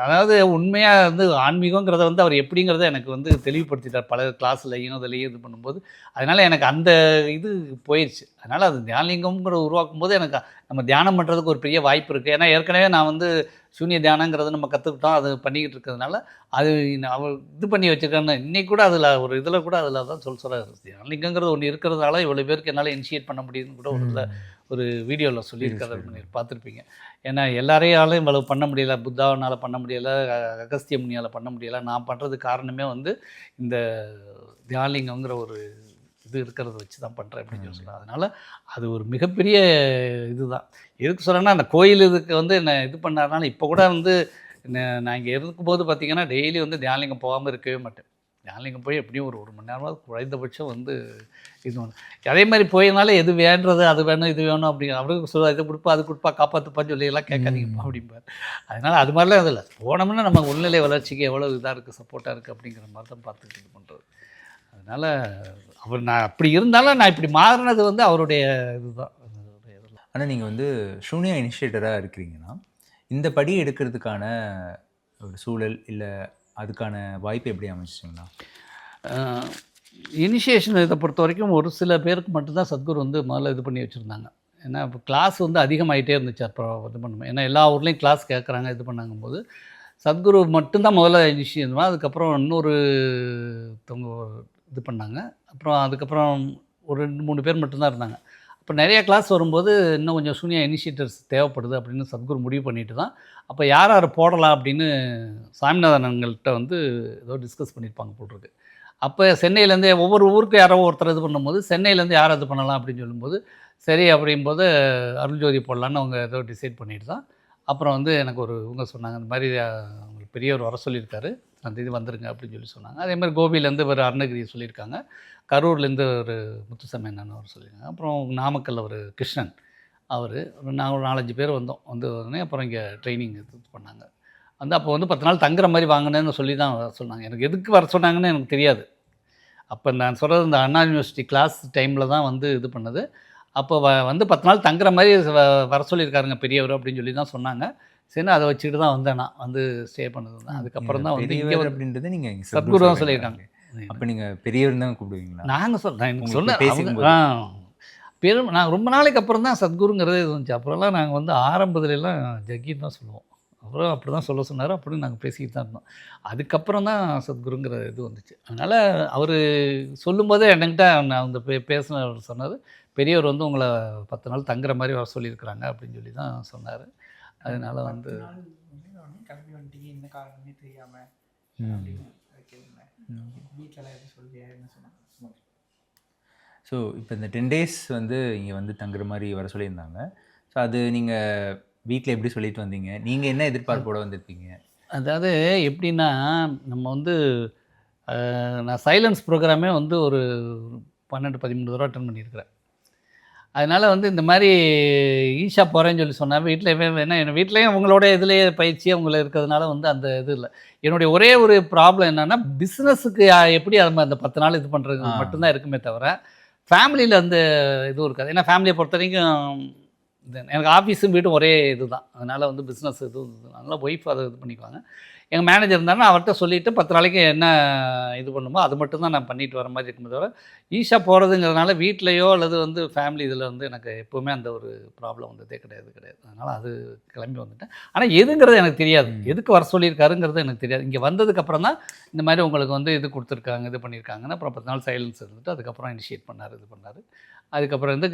அதாவது உண்மையாக வந்து ஆன்மீகங்கிறத வந்து அவர் எப்படிங்கிறத எனக்கு வந்து தெளிவுபடுத்திட்டார் பல கிளாஸ்லையும் இதுலையும் இது பண்ணும்போது. அதனால் எனக்கு அந்த இது போயிடுச்சு. அதனால் அது தியானலிங்கம்ங்கிற உருவாக்கும் போது எனக்கு நம்ம தியானம் பண்ணுறதுக்கு ஒரு பெரிய வாய்ப்பு இருக்குது. ஏன்னா ஏற்கனவே நான் வந்து சூன்ய தியானங்கிறத நம்ம கற்றுக்கிட்டோம், அது பண்ணிக்கிட்டு இருக்கிறதுனால அது அவர் இது பண்ணி வச்சுருக்காங்க. இன்றைக்கி கூட அதில் ஒரு இதில் கூட அதில் தான் சொல்கிறார், தியானலிங்கங்கிறது ஒன்று இருக்கிறதுனால இவ்வளோ பேருக்கு என்னால் இனிஷியேட் பண்ண முடியுதுன்னு கூட ஒரு வீடியோவில் சொல்லியிருக்காரு, பார்த்துருப்பீங்க. ஏன்னா எல்லாரையாலும் இவ்வளவு பண்ண முடியலை, புத்தாவனால் பண்ண முடியலை, அகஸ்திய முனியால் பண்ண முடியலை. நான் பண்ணுறதுக்கு காரணமே வந்து இந்த தியானலிங்கங்கிற ஒரு இது இருக்கிறத வச்சு தான் பண்ணுறேன் அப்படின்னு சொல்லலாம். அதனால் அது ஒரு மிகப்பெரிய இதுதான். எதுக்கு சொல்கிறேன்னா, அந்த கோயில் இதுக்கு வந்து என்ன இது பண்ணாதனால இப்போ கூட வந்து நான் இங்கே இருக்கும்போது பார்த்திங்கன்னா டெய்லி வந்து தியானலிங்கம் போகாமல் இருக்கவே மாட்டேன். தியானலிங்கம் போய் எப்படியும் ஒரு மணி நேரமாவது குறைந்தபட்சம் வந்து இது ஒன்று. அதே மாதிரி போயிருந்தாலும் எது வேண்டுறது, அது வேணும் இது வேணும் அப்படிங்கிற அவருக்கு சொல்லுவா, இதை கொடுப்பா அது கொடுப்பா காப்பாற்றுப்பான்னு சொல்லி எல்லாம் கேட்காதீங்கப்பா அப்படிம்பார். அதனால் அது மாதிரிலாம் இதில் போனோம்னா நம்ம உள்நிலை வளர்ச்சிக்கு எவ்வளோ இதாக இருக்குது, சப்போர்ட்டாக இருக்குது அப்படிங்கிற மாதிரி தான் பார்த்துட்டு இது பண்ணுறது. அதனால் நான் அப்படி இருந்தாலும் நான் இப்படி மாறினது வந்து அவருடைய இதுதான். ஆனால் நீங்கள் வந்து சூன்யா இனிஷியேட்டராக இருக்கிறீங்கன்னா, இந்த படி எடுக்கிறதுக்கான ஒரு சூழல் இல்லை அதுக்கான வாய்ப்பு எப்படி அமைச்சிங்கன்னா, இனிஷியேஷன் இதை பொறுத்த வரைக்கும் ஒரு சில பேருக்கு மட்டும்தான் சத்குரு வந்து முதல்ல இது பண்ணி வச்சுருந்தாங்க. ஏன்னா இப்போ கிளாஸ் வந்து அதிகமாகிட்டே இருந்துச்சு. அப்புறம் இது பண்ணுவோம், ஏன்னா எல்லா ஊர்லேயும் கிளாஸ் கேட்குறாங்க, இது பண்ணாங்கும்போது சத்குரு மட்டும்தான் முதல்ல இனிஷியேட். அதுக்கப்புறம் இன்னொருத்தவங்க இது பண்ணாங்க. அப்புறம் அதுக்கப்புறம் ஒரு 2-3 பேர் மட்டும்தான் இருந்தாங்க. அப்போ நிறைய கிளாஸ் வரும்போது இன்னும் கொஞ்சம் சூன்யா இனிஷியேட்டர்ஸ் தேவைப்படுது அப்படின்னு சத்குரு முடிவு பண்ணிட்டு தான் அப்போ யார் போடலாம் அப்படின்னு சாமிநாதன்கள்கிட்ட வந்து ஏதோ டிஸ்கஸ் பண்ணியிருப்பாங்க போட்டிருக்கு. அப்போ சென்னையிலேருந்து ஒவ்வொரு ஊருக்கு யாரோ ஒருத்தர் இது பண்ணும்போது சென்னையிலேருந்து யார் இது பண்ணலாம் அப்படின்னு சொல்லும்போது சரி அப்படிங்கும்போது அருள்ஜோதி போடலான்னு அவங்க ஏதோ டிசைட் பண்ணிட்டு தான் அப்புறம் வந்து எனக்கு இவங்க சொன்னாங்க, இந்த மாதிரி அவங்களுக்கு பெரியவர் வர சொல்லியிருக்காரு, அந்த இது வந்துருங்க அப்படின்னு சொல்லி சொன்னாங்க. அதே மாதிரி கோபிலேருந்து ஒரு அருணகிரி சொல்லியிருக்காங்க, கரூர்லேருந்து ஒரு முத்துசாமி அண்ணன் அவர் சொல்லியிருக்காங்க, அப்புறம் நாமக்கல் ஒரு கிருஷ்ணன் அவர் நாங்கள் ஒரு 4-5 பேர் வந்து உடனே அப்புறம் இங்கே ட்ரைனிங் இது பண்ணாங்க. வந்து அப்போ வந்து 10 நாள் தங்குற மாதிரி வாங்கினேன்னு சொல்லி தான் சொன்னாங்க. எனக்கு எதுக்கு வர சொன்னாங்கன்னு எனக்கு தெரியாது. அப்போ நான் சொல்கிறது இந்த அண்ணா யூனிவர்சிட்டி கிளாஸ் டைமில் தான் வந்து இது பண்ணது. அப்போ வந்து 10 நாள் தங்குற மாதிரி வர சொல்லியிருக்காருங்க பெரியவர் அப்படின்னு சொல்லி தான் சொன்னாங்க. சரின்னு அதை வச்சுக்கிட்டு தான் வந்தேன், நான் வந்து ஸ்டே பண்ணது தான். அதுக்கப்புறம் தான் வந்து இங்கே அப்படின்றது நீங்கள் சத்குரு தான் சொல்லியிருக்காங்க. அப்போ நீங்கள் பெரியவர் தான் கூப்பிடுவீங்களா? நாங்கள் எனக்கு சொன்னேன் நான் ரொம்ப நாளைக்கு அப்புறம் தான் சத்குருங்கிறதே இருந்துச்சு. அப்புறம்லாம் நாங்கள் வந்து ஆரம்பத்துலலாம் ஜக்கின்னு தான் சொல்லுவோம். அவரும் அப்படி தான் சொல்ல சொன்னார். அப்படின்னு நாங்கள் பேசிக்கிட்டு தான் இருந்தோம். அதுக்கப்புறம் தான் சத்குருங்கிற இது வந்துச்சு. அதனால் அவர் சொல்லும்போதே என்கிட்ட நான் அந்த பேசினவர் சொன்னார், பெரியவர் வந்து உங்களை 10 நாள் தங்குற மாதிரி வர சொல்லியிருக்கிறாங்க அப்படின்னு சொல்லி தான் சொன்னார். அதனால வந்து கிளம்பி வந்துட்டீங்க, என்ன காரணமே தெரியாமல் அப்படின்னு கேட்குறேன். வீட்டில் எதுவும் சொல்லியா என்ன சொன்னாங்க? ஸோ இப்போ இந்த 10 days வந்து இங்கே வந்து தங்குற மாதிரி வர சொல்லியிருந்தாங்க. ஸோ அது நீங்கள் வீட்டில் எப்படி சொல்லிட்டு வந்தீங்க? நீங்கள் என்ன எதிர்பார்ப்போட வந்திருப்பீங்க? அதாவது எப்படின்னா, நம்ம வந்து நான் சைலன்ஸ் ப்ரோக்ராமே வந்து ஒரு 12, 13 தடவை அட்டெண்ட் பண்ணியிருக்கிறேன். அதனால் வந்து இந்த மாதிரி ஈஷா போகிறேன்னு சொல்லி சொன்னால் வீட்டில் ஏன்னா என் வீட்லேயும் அவங்களோட இதுலேயே பயிற்சி அவங்கள இருக்கிறதுனால வந்து அந்த இது இல்லை. என்னுடைய ஒரே ஒரு ப்ராப்ளம் என்னென்னா, பிஸ்னஸுக்கு எப்படி நம்ம அந்த 10 நாள் இது பண்ணுறது மட்டும்தான் இருக்குமே தவிர, ஃபேமிலியில் அந்த இதுவும் இருக்காது. ஏன்னா ஃபேமிலியை பொறுத்த வரைக்கும் எனக்கு ஆஃபீஸும் வீடும் ஒரே இது தான். அதனால் வந்து பிஸ்னஸ் இதுவும் அதனால் ஒய்ஃப் அதை இது பண்ணிக்குவாங்க. எங்கள் மேனேஜர் இருந்தாருன்னா அவர்கிட்ட சொல்லிவிட்டு 10 நாளைக்கு என்ன இது பண்ணுமோ அது மட்டும் தான் நான் பண்ணிட்டு வர மாதிரி இருக்குமே தவிர, ஈஷா போகிறதுங்கிறதுனால வீட்லேயோ அல்லது வந்து ஃபேமிலி இதில் வந்து எனக்கு எப்போவுமே அந்த ஒரு ப்ராப்ளம் வந்ததே கிடையாது. அதனால் அது கிளம்பி வந்துட்டேன். ஆனால் எதுங்கிறது எனக்கு தெரியாது. எதுக்கு வர சொல்லியிருக்காருங்கிறது எனக்கு தெரியாது. இங்கே வந்ததுக்கப்புறம் தான் இந்த மாதிரி உங்களுக்கு வந்து இது கொடுத்துருக்காங்க, இது பண்ணியிருக்காங்கன்னு. அப்புறம் 10 நாள் சைலன்ஸ் இருந்துட்டு அதுக்கப்புறம் இனிஷியேட் பண்ணார், இது பண்ணார். அதுக்கப்புறம் வந்து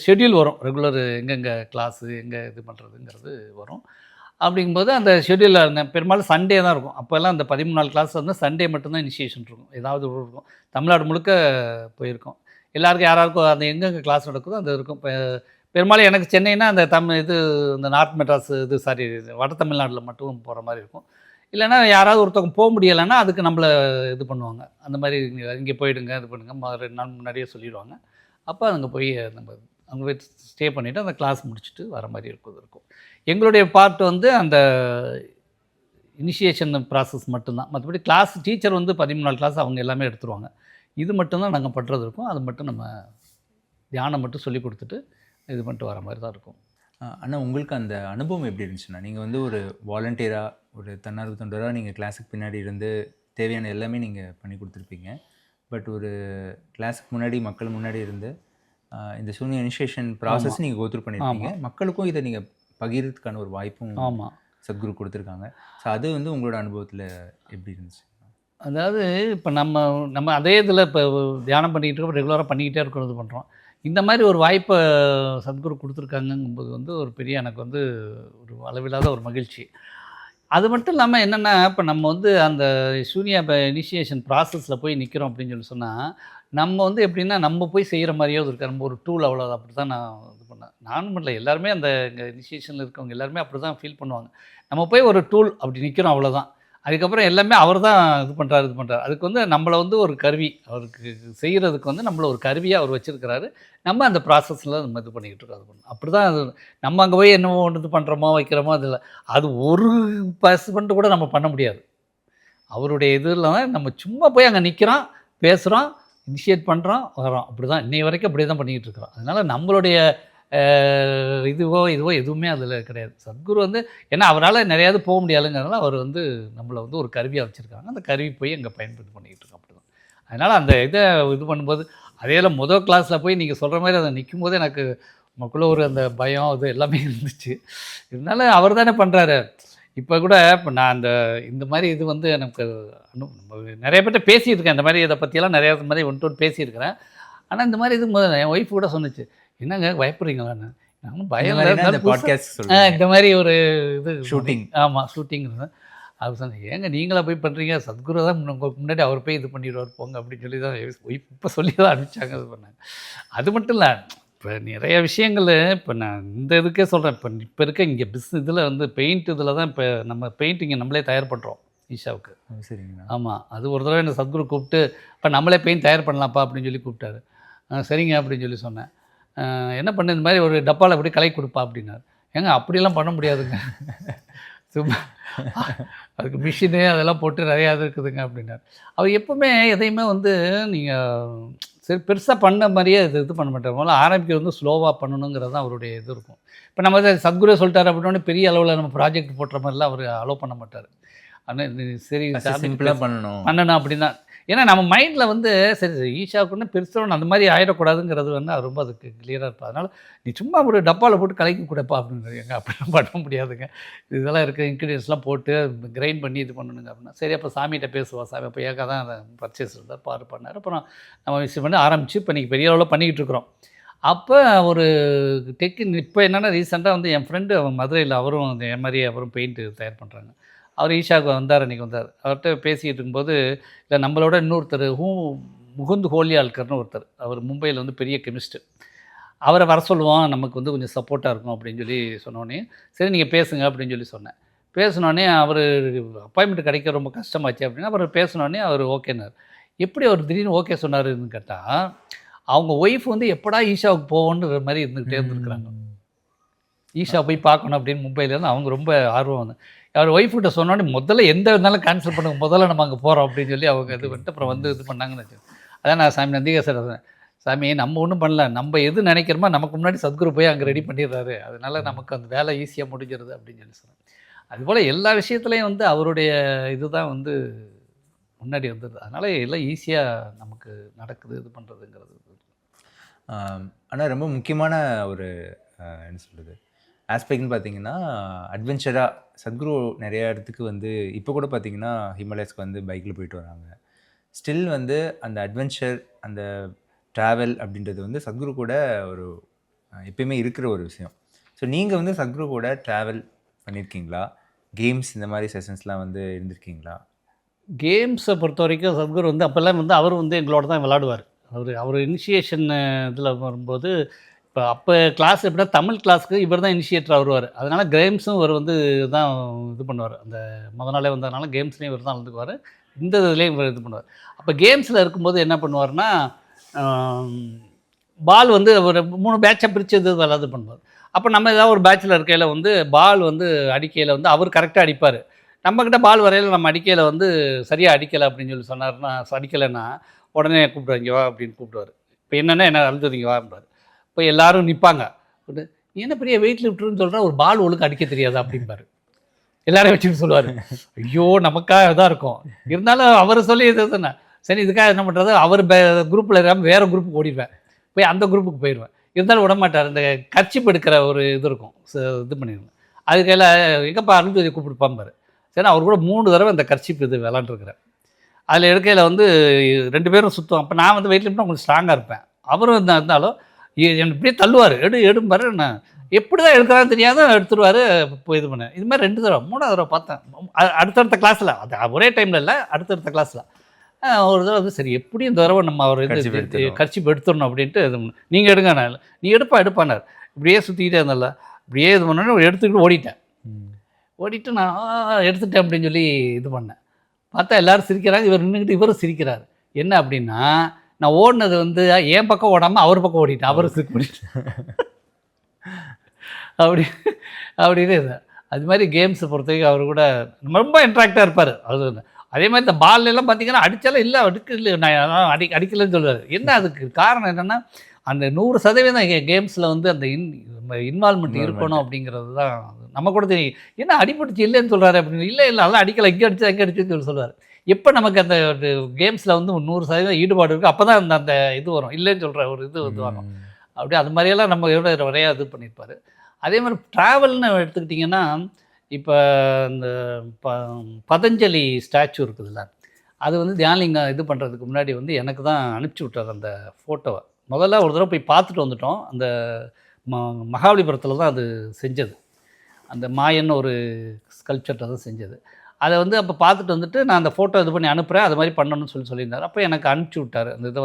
ஷெட்யூல் வரும். ரெகுலர் எங்கெங்கே கிளாஸு எங்கே இது பண்ணுறதுங்கிறது வரும். அப்படிங்கும்போது அந்த ஷெட்யூலில் பெரும்பாலும் சண்டே தான் இருக்கும். அப்போல்லாம் அந்த 13 நாள் கிளாஸ் வந்து சண்டே மட்டும்தான் இனிஷியேஷன் இருக்கும். ஏதாவது ஒரு இருக்கும். தமிழ்நாடு முழுக்க போயிருக்கோம். எல்லாருக்கும் யாராருக்கும் அந்த எங்கெங்கே கிளாஸ் நடக்குதோ அது இருக்கும். இப்போ பெரும்பாலும் எனக்கு சென்னைனா அந்த இந்த நார்த் மெட்ராஸ் வட தமிழ்நாட்டில் மட்டும் போகிற மாதிரி இருக்கும். இல்லைன்னா யாராவது ஒருத்தவங்க போக முடியலைன்னா அதுக்கு நம்மளை இது பண்ணுவாங்க. அந்த மாதிரி இங்கே போயிடுங்க, இது பண்ணுங்க 2 நாள் முன்னாடியே சொல்லிடுவாங்க. அப்போ அங்கே போய் நம்ம அங்கே போய் ஸ்டே பண்ணிவிட்டு அந்த கிளாஸ் முடிச்சுட்டு வர மாதிரி இருக்கும். எங்களுடைய பார்ட் வந்து அந்த இனிஷியேஷன் ப்ராசஸ் மட்டும்தான். மற்றபடி கிளாஸ் டீச்சர் வந்து 13 நாள் கிளாஸ் அவங்க எல்லாமே எடுத்துருவாங்க. இது மட்டும்தான் நாங்கள் பண்ணுறது இருக்கும். அது மட்டும் நம்ம தியானம் மட்டும் சொல்லி கொடுத்துட்டு இது பண்ணிட்டு வர மாதிரி தான் இருக்கும். ஆனால் உங்களுக்கு அந்த அனுபவம் எப்படி இருந்துச்சுன்னா, நீங்கள் வந்து ஒரு வாலண்டியராக ஒரு தன்னார்வ தொண்டராக நீங்கள் கிளாஸுக்கு பின்னாடி இருந்து தேவையான எல்லாமே நீங்கள் பண்ணி கொடுத்துருப்பீங்க. பட் ஒரு கிளாஸுக்கு முன்னாடி மக்கள் முன்னாடி இருந்து இந்த சூன்ய இனிஷியேஷன் ப்ராசஸ் நீங்கள் கோத்ரூ பண்ணியிருக்கீங்க. மக்களுக்கும் இதை நீங்கள் பகிர்றதுக்கான ஒரு வாய்ப்பும் சத்குரு கொடுத்துருக்காங்க. ஸோ அது வந்து உங்களோட அனுபவத்தில் எப்படி இருந்துச்சு? அதாவது இப்போ நம்ம அதே இதில் இப்போ தியானம் பண்ணிக்கிட்டு இருக்கோம், ரெகுலராக பண்ணிக்கிட்டே இருக்கிறது பண்ணுறோம். இந்த மாதிரி ஒரு வாய்ப்பை சத்குரு கொடுத்துருக்காங்கங்கும்போது வந்து ஒரு பெரிய எனக்கு வந்து ஒரு அளவில்லாத ஒரு மகிழ்ச்சி. அது மட்டும் இல்லாமல் என்னென்னா, இப்போ நம்ம வந்து அந்த சூன்யா இனிஷியேஷன் ப்ராசஸில் போய் நிற்கிறோம் அப்படின்னு சொல்லி சொன்னால், நம்ம வந்து எப்படின்னா நம்ம போய் செய்கிற மாதிரியாவது இருக்காது. நம்ம ஒரு டூல் அவ்வளோ அப்படி தான் நான் இது பண்ணேன். நானும் இல்லை, எல்லாருமே அந்த இங்கே இனிஷியேஷனில் இருக்கவங்க எல்லாருமே அப்படி தான் ஃபீல் பண்ணுவாங்க. நம்ம போய் ஒரு டூல் அப்படி நிற்கிறோம், அவ்வளோதான். அதுக்கப்புறம் எல்லாமே அவர் தான் இது பண்ணுறாரு. அதுக்கு வந்து நம்மளை வந்து ஒரு கருவி, அவருக்கு செய்கிறதுக்கு வந்து நம்மளை ஒரு கருவியாக அவர் வச்சுருக்கிறாரு. நம்ம அந்த ப்ராசஸில் நம்ம இது பண்ணிக்கிட்டு இருக்கோம். அது பண்ணணும் அப்படி தான் அது. நம்ம அங்கே போய் என்னவோ ஒன்று இது பண்ணுறோமோ வைக்கிறோமோ அதில் அது ஒரு பர்சன்ட் கூட நம்ம பண்ண முடியாது. அவருடைய இதில் நம்ம சும்மா போய் அங்கே நிற்கிறோம், பேசுகிறோம், இனிஷியேட் பண்ணுறோம், வரோம். அப்படி தான் இன்னை வரைக்கும் அப்படியே தான் பண்ணிக்கிட்டு இருக்கிறோம். அதனால் நம்மளுடைய இதுவோ எதுவுமே அதில் கிடையாது. சத்குரு வந்து ஏன்னா அவரால் நிறையாவது போக முடியாதுங்கிறதுனால அவர் வந்து நம்மளை வந்து ஒரு கருவியாக வச்சுருக்காங்க. அந்த கருவி போய் அங்கே பயன்படுத்தி பண்ணிக்கிட்டு இருக்கோம். அப்படி தான். அதனால் அந்த இதை இது பண்ணும்போது அதேல முதல் கிளாஸில் போய் நீங்கள் சொல்கிற மாதிரி அதை நிற்கும் போது எனக்கு நமக்குள்ளே ஒரு அந்த பயம் அது எல்லாமே இருந்துச்சு. இருந்தாலும் அவர் தானே பண்ணுறாரு. இப்போ கூட இப்போ நான் இந்த மாதிரி இது வந்து எனக்கு நிறைய பேர்ட்ட பேசியிருக்கேன். இந்த மாதிரி இதை பற்றியெல்லாம் நிறையா மாதிரி ஒன்று பேசியிருக்கிறேன். ஆனால் இந்த மாதிரி இது என் ஒய்ஃப் கூட சொன்னிச்சு, என்னங்க பயப்படுறீங்களான்னு. நானும் பயம் இந்த மாதிரி ஒரு இது ஷூட்டிங். ஆமாம், ஷூட்டிங். அவர் சொன்னேன், ஏங்க நீங்களா போய் பண்ணுறீங்க, சத்குரு தான் உங்களுக்கு முன்னாடி அவர் போய் இது பண்ணிடுவார் போங்க அப்படின்னு சொல்லி தான் ஒய்ஃப் இப்போ சொல்லி தான் அனுப்பிச்சாங்க. இது பண்ணாங்க. அது மட்டும் இல்லை, இப்போ நிறைய விஷயங்கள் இப்போ நான் இந்த இதுக்கே சொல்கிறேன். இப்போ இருக்க இங்கே இதில் வந்து பெயிண்ட் இதில் தான் இப்போ நம்ம பெயிண்டிங்கை நம்மளே தயார் பண்ணுறோம் ஈஷாவுக்கு. சரிங்களா? ஆமாம். அது ஒரு தடவை என்ன சத்குரு கூப்பிட்டு இப்போ நம்மளே பெயிண்ட் தயார் பண்ணலாம்ப்பா அப்படின்னு சொல்லி கூப்பிட்டாரு. சரிங்க அப்படின்னு சொல்லி சொன்னேன். என்ன பண்ணு, இந்த மாதிரி ஒரு டப்பாவில் அப்படி கலை கொடுப்பா அப்படின்னாரு. ஏங்க அப்படிலாம் பண்ண முடியாதுங்க, சும்மா அதுக்கு மிஷினு அதெல்லாம் போட்டு நிறையா இது இருக்குதுங்க அப்படின்னாரு. அவர் எப்போவுமே எதையுமே வந்து நீங்கள் சரி பெருசாக பண்ண மாதிரியே இது பண்ண மாட்டார். முதல்ல ஆரம்பிக்கிறது வந்து ஸ்லோவாக பண்ணணுங்கிறது தான் அவருடைய இது இருக்கும். இப்போ நம்ம சத்குரு சொல்லிட்டார் அப்படின்னோடனே பெரிய அளவில் நம்ம ப்ராஜெக்ட் போட்டுற மாதிரிலாம் அவர் அலோவ் பண்ண மாட்டார். ஆனால் சரி சிம்பிளாக பண்ணணும் பண்ணணும் அப்படின்னா. ஏன்னா நம்ம மைண்டில் வந்து சரி ஈஷாவுக்குன்னு பெருசவன் அந்த மாதிரி ஆகிடக்கூடாதுங்கிறது வந்து அவர் ரொம்ப அதுக்கு கிளியராக இருப்பார். அதனால் நீ சும்மா ஒரு டப்பாவில் போட்டு கலக்கி கூடப்பா அப்படின்றாரு. எங்க அப்படிலாம் பண்ண முடியாதுங்க, இதெல்லாம் இருக்குது இன்க்ரீடியன்ஸ்லாம் போட்டு கிரைண்ட் பண்ணி இது பண்ணணுங்க அப்படின்னா. சரி அப்போ சாமிகிட்ட பேசுவா, சாமி அப்போ ஏக்கா தான் பர்ச்சேஸ் இருந்தார் பண்ணார். அப்புறம் நம்ம விஷயம் பண்ணி ஆரம்பித்து இப்போ இன்றைக்கி பெரிய அளவில் பண்ணிக்கிட்டு இருக்கிறோம். அப்போ ஒரு இப்போ என்னென்னா ரீசெண்டாக வந்து என் ஃப்ரெண்டு அவன் மதுரையில், அவரும் என் மாதிரியே அவரும் பெயிண்ட்டு தயார் பண்ணுறாங்க. அவர் ஈஷாவுக்கு வந்தார், அன்றைக்கி வந்தார். அவர்கிட்ட பேசிக்கிட்டு இருக்கும்போது, இல்லை நம்மளோட இன்னொருத்தர் முகுந்த் ஹோலியால்கர்னு ஒருத்தர், அவர் மும்பையில் வந்து பெரிய கெமிஸ்ட்டு, அவரை வர சொல்லுவோம், நமக்கு வந்து கொஞ்சம் சப்போர்ட்டாக இருக்கும் அப்படின்னு சொல்லி சொன்னோடனே, சரி நீங்கள் பேசுங்க அப்படின்னு சொல்லி சொன்னேன். பேசினோடனே அவர் அப்பாயின்மெண்ட் கிடைக்க ரொம்ப கஷ்டமாச்சு அப்படின்னா, அவர் பேசினோடனே அவர் ஓகேன்னார். எப்படி அவர் திடீர்னு ஓகே சொன்னாருன்னு கேட்டால், அவங்க ஒய்ஃப் வந்து எப்படா ஈஷாவுக்கு போவோன்ற மாதிரி இருந்துக்கிட்டே இருந்துருக்குறாங்க. ஈஷா போய் பார்க்கணும் அப்படின்னு மும்பையிலேருந்து அவங்க ரொம்ப ஆர்வம் வந்து அவர் ஒய்ஃப்கிட்ட சொன்னோடனே முதல்ல எந்த இருந்தாலும் கேன்சல் பண்ணுங்க, முதல்ல நம்ம அங்கே போகிறோம் அப்படின்னு சொல்லி அவங்க இது பண்ணிட்டு அப்புறம் வந்து இது பண்ணாங்கன்னு வச்சு. அதான் நான் சாமி நந்திகேசர் சொன்னேன், சாமி நம்ம ஒன்றும் பண்ணல, நம்ம எது நினைக்கிறோமோ நமக்கு முன்னாடி சத்குரு போய் அங்கே ரெடி பண்ணிடுறாரு, அதனால நமக்கு அந்த வேலை ஈஸியாக முடிஞ்சிருது அப்படின்னு சொல்லி சொன்னேன். அதுபோல் எல்லா விஷயத்துலையும் வந்து அவருடைய இதுதான் வந்து முன்னாடி வந்துடுது, அதனால் எல்லாம் ஈஸியாக நமக்கு நடக்குது இது பண்ணுறதுங்கிறது. ஆனால் ரொம்ப முக்கியமான ஒரு என்ன சொல்கிறது ஆஸ்பெக்ட்னு பார்த்தீங்கன்னா, அட்வென்ச்சராக சத்குரு நிறையா இடத்துக்கு வந்து இப்போ கூட பார்த்தீங்கன்னா ஹிமாலயஸ்க்கு வந்து பைக்கில் போயிட்டு வராங்க. ஸ்டில் வந்து அந்த அட்வென்ச்சர், அந்த ட்ராவல் அப்படின்றது வந்து சத்குரு கூட ஒரு எப்பயுமே இருக்கிற ஒரு விஷயம். ஸோ நீங்கள் வந்து சத்குரு கூட ட்ராவல் பண்ணியிருக்கீங்களா? கேம்ஸ் இந்த மாதிரி செஷன்ஸ்லாம் வந்து இருந்திருக்கீங்களா? கேம்ஸை பொறுத்த வரைக்கும் சத்குரு வந்து அப்போல்லாம் வந்து அவர் வந்து எங்களோட தான் விளாடுவார். அவர் இனிஷியேஷன் இதில் வரும்போது, இப்போ அப்போ கிளாஸ் எப்படின்னா தமிழ் கிளாஸுக்கு இவர் தான் இனிஷியேட்டராக வருவார். அதனால் கேம்ஸும் இவர் வந்து தான் இது பண்ணுவார். அந்த முத நாளே வந்ததுனால கேம்ஸ்லேயும் இவர் தான் வந்துக்குவார், இந்த இதுலேயும் இவர் இது பண்ணுவார். அப்போ கேம்ஸில் இருக்கும்போது என்ன பண்ணுவார்னா, பால் வந்து ஒரு 3 பேட்சாக பிரித்து இது விளாது பண்ணுவார். அப்போ நம்ம ஏதாவது ஒரு பேட்சில் இருக்கையில் வந்து பால் வந்து அடிக்கையில் வந்து அவர் கரெக்டாக அடிப்பார். நம்மக்கிட்ட பால் வரையில் நம்ம அடிக்கையில் வந்து சரியாக அடிக்கலை அப்படின்னு சொல்லி சொன்னார்னா, அடிக்கலைன்னா உடனே கூப்பிடுவார், இங்கே வா அப்படின்னு கூப்பிடுவார். இப்போ என்னென்னா என்ன அழுதுங்க வாம்பார். இப்போ எல்லோரும் நிற்பாங்க, நீ என்ன பெரிய வெயிட் லிஃப்டர்னு சொல்கிற, ஒரு பால் ஒழுங்கு அடிக்க தெரியாதா அப்படிம்பார். எல்லாரையும் வச்சுட்டு சொல்லுவார். ஐயோ நமக்காக இதாக இருக்கும், இருந்தாலும் அவர் சொல்லி இது தானே சரி, இதுக்காக என்ன பண்ணுறது, அவர் குரூப்பில் இருக்காமல் வேறு குரூப்புக்கு ஓடிடுவேன், போய் அந்த குரூப்புக்கு போயிடுவேன். இருந்தாலும் விடமாட்டார். இந்த கர்ச்சிப் எடுக்கிற ஒரு இது இருக்கும், இது பண்ணிடுவேன். அதுக்கையில் எங்கப்பா அருள்ஜோதி கூப்பிடுப்பாம்பார். சரி, அவர் கூட 3 தடவை அந்த கர்ச்சிப் இது விளாண்டுருக்குறேன். அதில் எடுக்கையில் வந்து 2 பேரும் சுற்றுவோம். அப்போ நான் வந்து வெயிட் லிஃப்ட்னா கொஞ்சம் ஸ்ட்ராங்காக இருப்பேன், அவரும் இருந்தாலும் என்னை இப்படியே தள்ளுவார், எடும்பார். நான் எப்படி தான் எடுக்கிறான்னு தெரியாத எடுத்துருவார். இப்போ இது பண்ணேன். இது மாதிரி 2 தடவை 3ஆவது தடவை பார்த்தேன். அடுத்தடுத்த கிளாஸில், அது ஒரே டைமில் இல்லை, அடுத்தடுத்த கிளாஸில் ஒரு தடவை வந்து சரி எப்படியும் இந்த தடவை நம்ம அவர் இது கர்ச்சிப் எடுத்துடணும் அப்படின்ட்டு இது நீங்கள் எடுங்க, நான் நீ எடுப்பானார். இப்படியே சுற்றிக்கிட்டே இருந்தால இப்படியே இது பண்ணோன்னு எடுத்துக்கிட்டு ஓடிட்டு நான் எடுத்துட்டேன் அப்படின்னு சொல்லி இது பண்ணேன். பார்த்தா எல்லோரும் சிரிக்கிறாங்க, இவர் நின்றுக்கிட்டு இவரும் சிரிக்கிறார். என்ன அப்படின்னா, நான் ஓடினது வந்து என் பக்கம் ஓடாமல் அவர் பக்கம் ஓடிட்டேன், அவரும் சிரிக்க முடியும் அப்படின்னு இது. அது மாதிரி கேம்ஸை பொறுத்த வரைக்கும் அவர் கூட ரொம்ப இன்ட்ராக்டாக இருப்பார். அதே மாதிரி இந்த பால்லாம் பார்த்தீங்கன்னா அடித்தாலும் இல்லை இல்லை நான் அடிக்கலைன்னு சொல்லுவார். என்ன அதுக்கு காரணம் என்னென்னா, அந்த 100% கேம்ஸில் வந்து அந்த இன்வால்மெண்ட் இருக்கணும் அப்படிங்கிறது தான். நம்ம கூட தெரியும், என்ன அடிபட்டுச்சு இல்லைன்னு சொல்கிறாரு அப்படின்னு. இல்லை அதெல்லாம் அடிக்கலை, இங்கே அடிச்சு அங்கே அடிச்சுன்னு சொல்லி சொல்லுவார். எப்போ நமக்கு அந்த கேம்ஸில் வந்து 100% ஈடுபாடு இருக்குது, அப்போ தான் அந்த இது வரும், இல்லைன்னு சொல்கிற ஒரு இது வந்து வரும். அப்படியே அது மாதிரியெல்லாம் நம்ம நிறையா இது பண்ணியிருப்பார். அதே மாதிரி ட்ராவல்னு எடுத்துக்கிட்டிங்கன்னா, இப்போ இந்த பதஞ்சலி ஸ்டாச்சு இருக்குதுல்ல, அது வந்து தியானலிங்கம் இது பண்ணுறதுக்கு முன்னாடி வந்து எனக்கு தான் அனுப்பிச்சி விட்டார் அந்த ஃபோட்டோவை. முதல்ல ஒரு தடவை போய் பார்த்துட்டு வந்துட்டோம். அந்த மகாபலிபுரத்தில் தான் அது செஞ்சது, அந்த மாயன்னு ஒரு ஸ்கல்ப்சர்ட்டை தான் செஞ்சது. அதை வந்து அப்போ பார்த்துட்டு வந்துட்டு நான் அந்த ஃபோட்டோ இது பண்ணி அனுப்புகிறேன், அது மாதிரி பண்ணணும்னு சொல்லியிருந்தார். அப்போ எனக்கு அனுப்பிச்சி விட்டார். அந்த இதை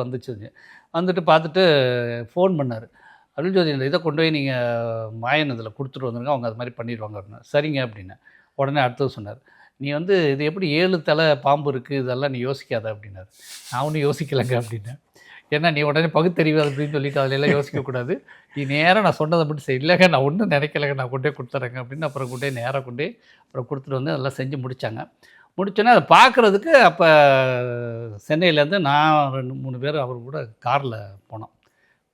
வந்துட்டு பார்த்துட்டு ஃபோன் பண்ணார், அருள்ஜோதி இந்த இதை கொண்டு போய் நீங்கள் மாயன் இதில் கொடுத்துட்டு வந்துருங்க, அவங்க அது மாதிரி பண்ணிடுவாங்க அப்படின்னா. சரிங்க அப்படின்னு உடனே அடுத்தது சொன்னார், நீ வந்து இது எப்படி 7 தலை பாம்பு இருக்குது, இதெல்லாம் நீ யோசிக்காத அப்படின்னாரு. நான் ஒன்றும் யோசிக்கலைங்க அப்படின்னேன். ஏன்னா நீ உடனே பகுத்தறிவு அப்படின்னு சொல்லிட்டு அதில் எல்லாம் யோசிக்கக்கூடாது, நீ நேராக நான் சொன்னதை மட்டும் செய். இல்லைங்க நான் ஒன்றும் நினைக்கலைங்க, நான் கொண்டே கொடுத்துறேங்க அப்படின்னு. அப்புறம் நேராக அப்புறம் கொடுத்துட்டு வந்து அதெல்லாம் செஞ்சு முடித்தாங்க. முடிச்சோன்னே அதை பார்க்குறதுக்கு அப்போ சென்னையிலேருந்து நான் 2-3 பேர் அவர் கூட காரில் போனோம்.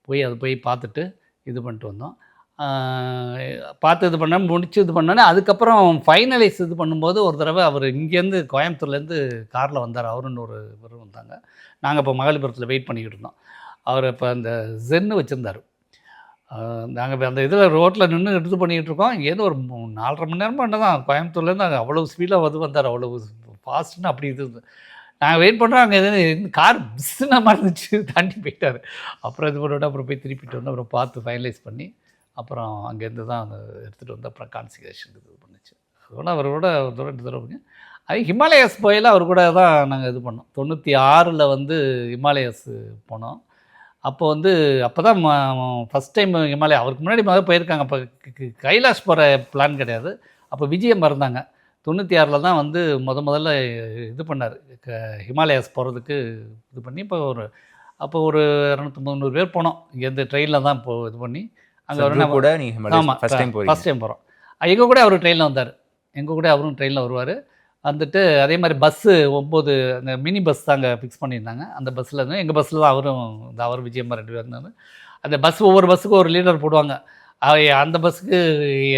போய் அதை போய் பார்த்துட்டு இது பண்ணிட்டு வந்தோம். பார்த்து இது பண்ண முடிச்சு இது பண்ணோன்னே அதுக்கப்புறம் ஃபைனலைஸ் இது பண்ணும்போது ஒரு தடவை அவர் இங்கேருந்து கோயம்புத்தூர்லேருந்து காரில் வந்தார். அவருன்னு ஒரு இவர் வந்தாங்க. நாங்கள் இப்போ மகாபலிபுரத்தில் வெயிட் பண்ணிக்கிட்டு இருந்தோம். அவர் இப்போ அந்த ஜென்னு வச்சுருந்தார். நாங்கள் அந்த இதில் ரோட்டில் நின்று இது பண்ணிக்கிட்டு இருக்கோம். இங்கேருந்து ஒரு 4.5 மணி நேரமாக என்ன தான் கோயம்புத்தூர்லேருந்து அங்கே அவ்வளோ ஸ்பீடாக வந்தார். அவ்வளோ ஃபாஸ்ட்டுன்னு அப்படி இது நாங்கள் வெயிட் பண்ணுறோம். அங்கே எதுவும் கார் பிஸ்ஸுன மாதிரி இருந்துச்சு, தாண்டி போயிட்டார். அப்புறம் இது பண்ணிவிட்டு அப்புறம் போய் திருப்பிட்டு வந்து அப்புறம் பார்த்து ஃபைனலைஸ் பண்ணி அப்புறம் அங்கேருந்து தான் அந்த எடுத்துகிட்டு வந்து அப்புறம் கான்சிகரேஷன் இது பண்ணுச்சு. அதோட அவரோட ரெண்டு தடவை அது ஹிமாலயஸ் போயில அவர் கூட தான் நாங்கள் இது பண்ணோம். 96 வந்து ஹிமாலயஸ் போனோம். அப்போ வந்து அப்போ தான் ஃபஸ்ட் டைம் ஹிமாலயா. அவருக்கு முன்னாடி முதல்ல போயிருக்காங்க. அப்போ கைலாஷ் போகிற பிளான் கிடையாது. அப்போ விஜயம் இருந்தாங்க. 96 தான் வந்து முதல்ல இது பண்ணார், ஹிமாலயாஸ் போகிறதுக்கு இது பண்ணி. இப்போ அப்போ ஒரு 200-300 பேர் போனோம். இங்கேருந்து ட்ரெயினில் தான் இப்போ இது பண்ணி அங்கே வரணும் கூட. நீங்கள் ஆமாம், ஃபஸ்ட் டைம் போகிறோம். எங்கள் கூட அவர் ட்ரெயினில் வந்தார். எங்கள் கூட அவரும் ட்ரெயினில் வருவார். வந்துட்டு அதே மாதிரி பஸ்ஸு 9 அந்த மினி பஸ் தாங்க ஃபிக்ஸ் பண்ணியிருந்தாங்க. அந்த பஸ்ஸில் இருந்து எங்கள் பஸ்ஸில் தான் அவர் விஜயம்மா 2 பேர் இருந்தாங்க. அந்த பஸ் ஒவ்வொரு பஸ்ஸுக்கும் ஒரு லீடர் போடுவாங்க. அந்த பஸ்ஸுக்கு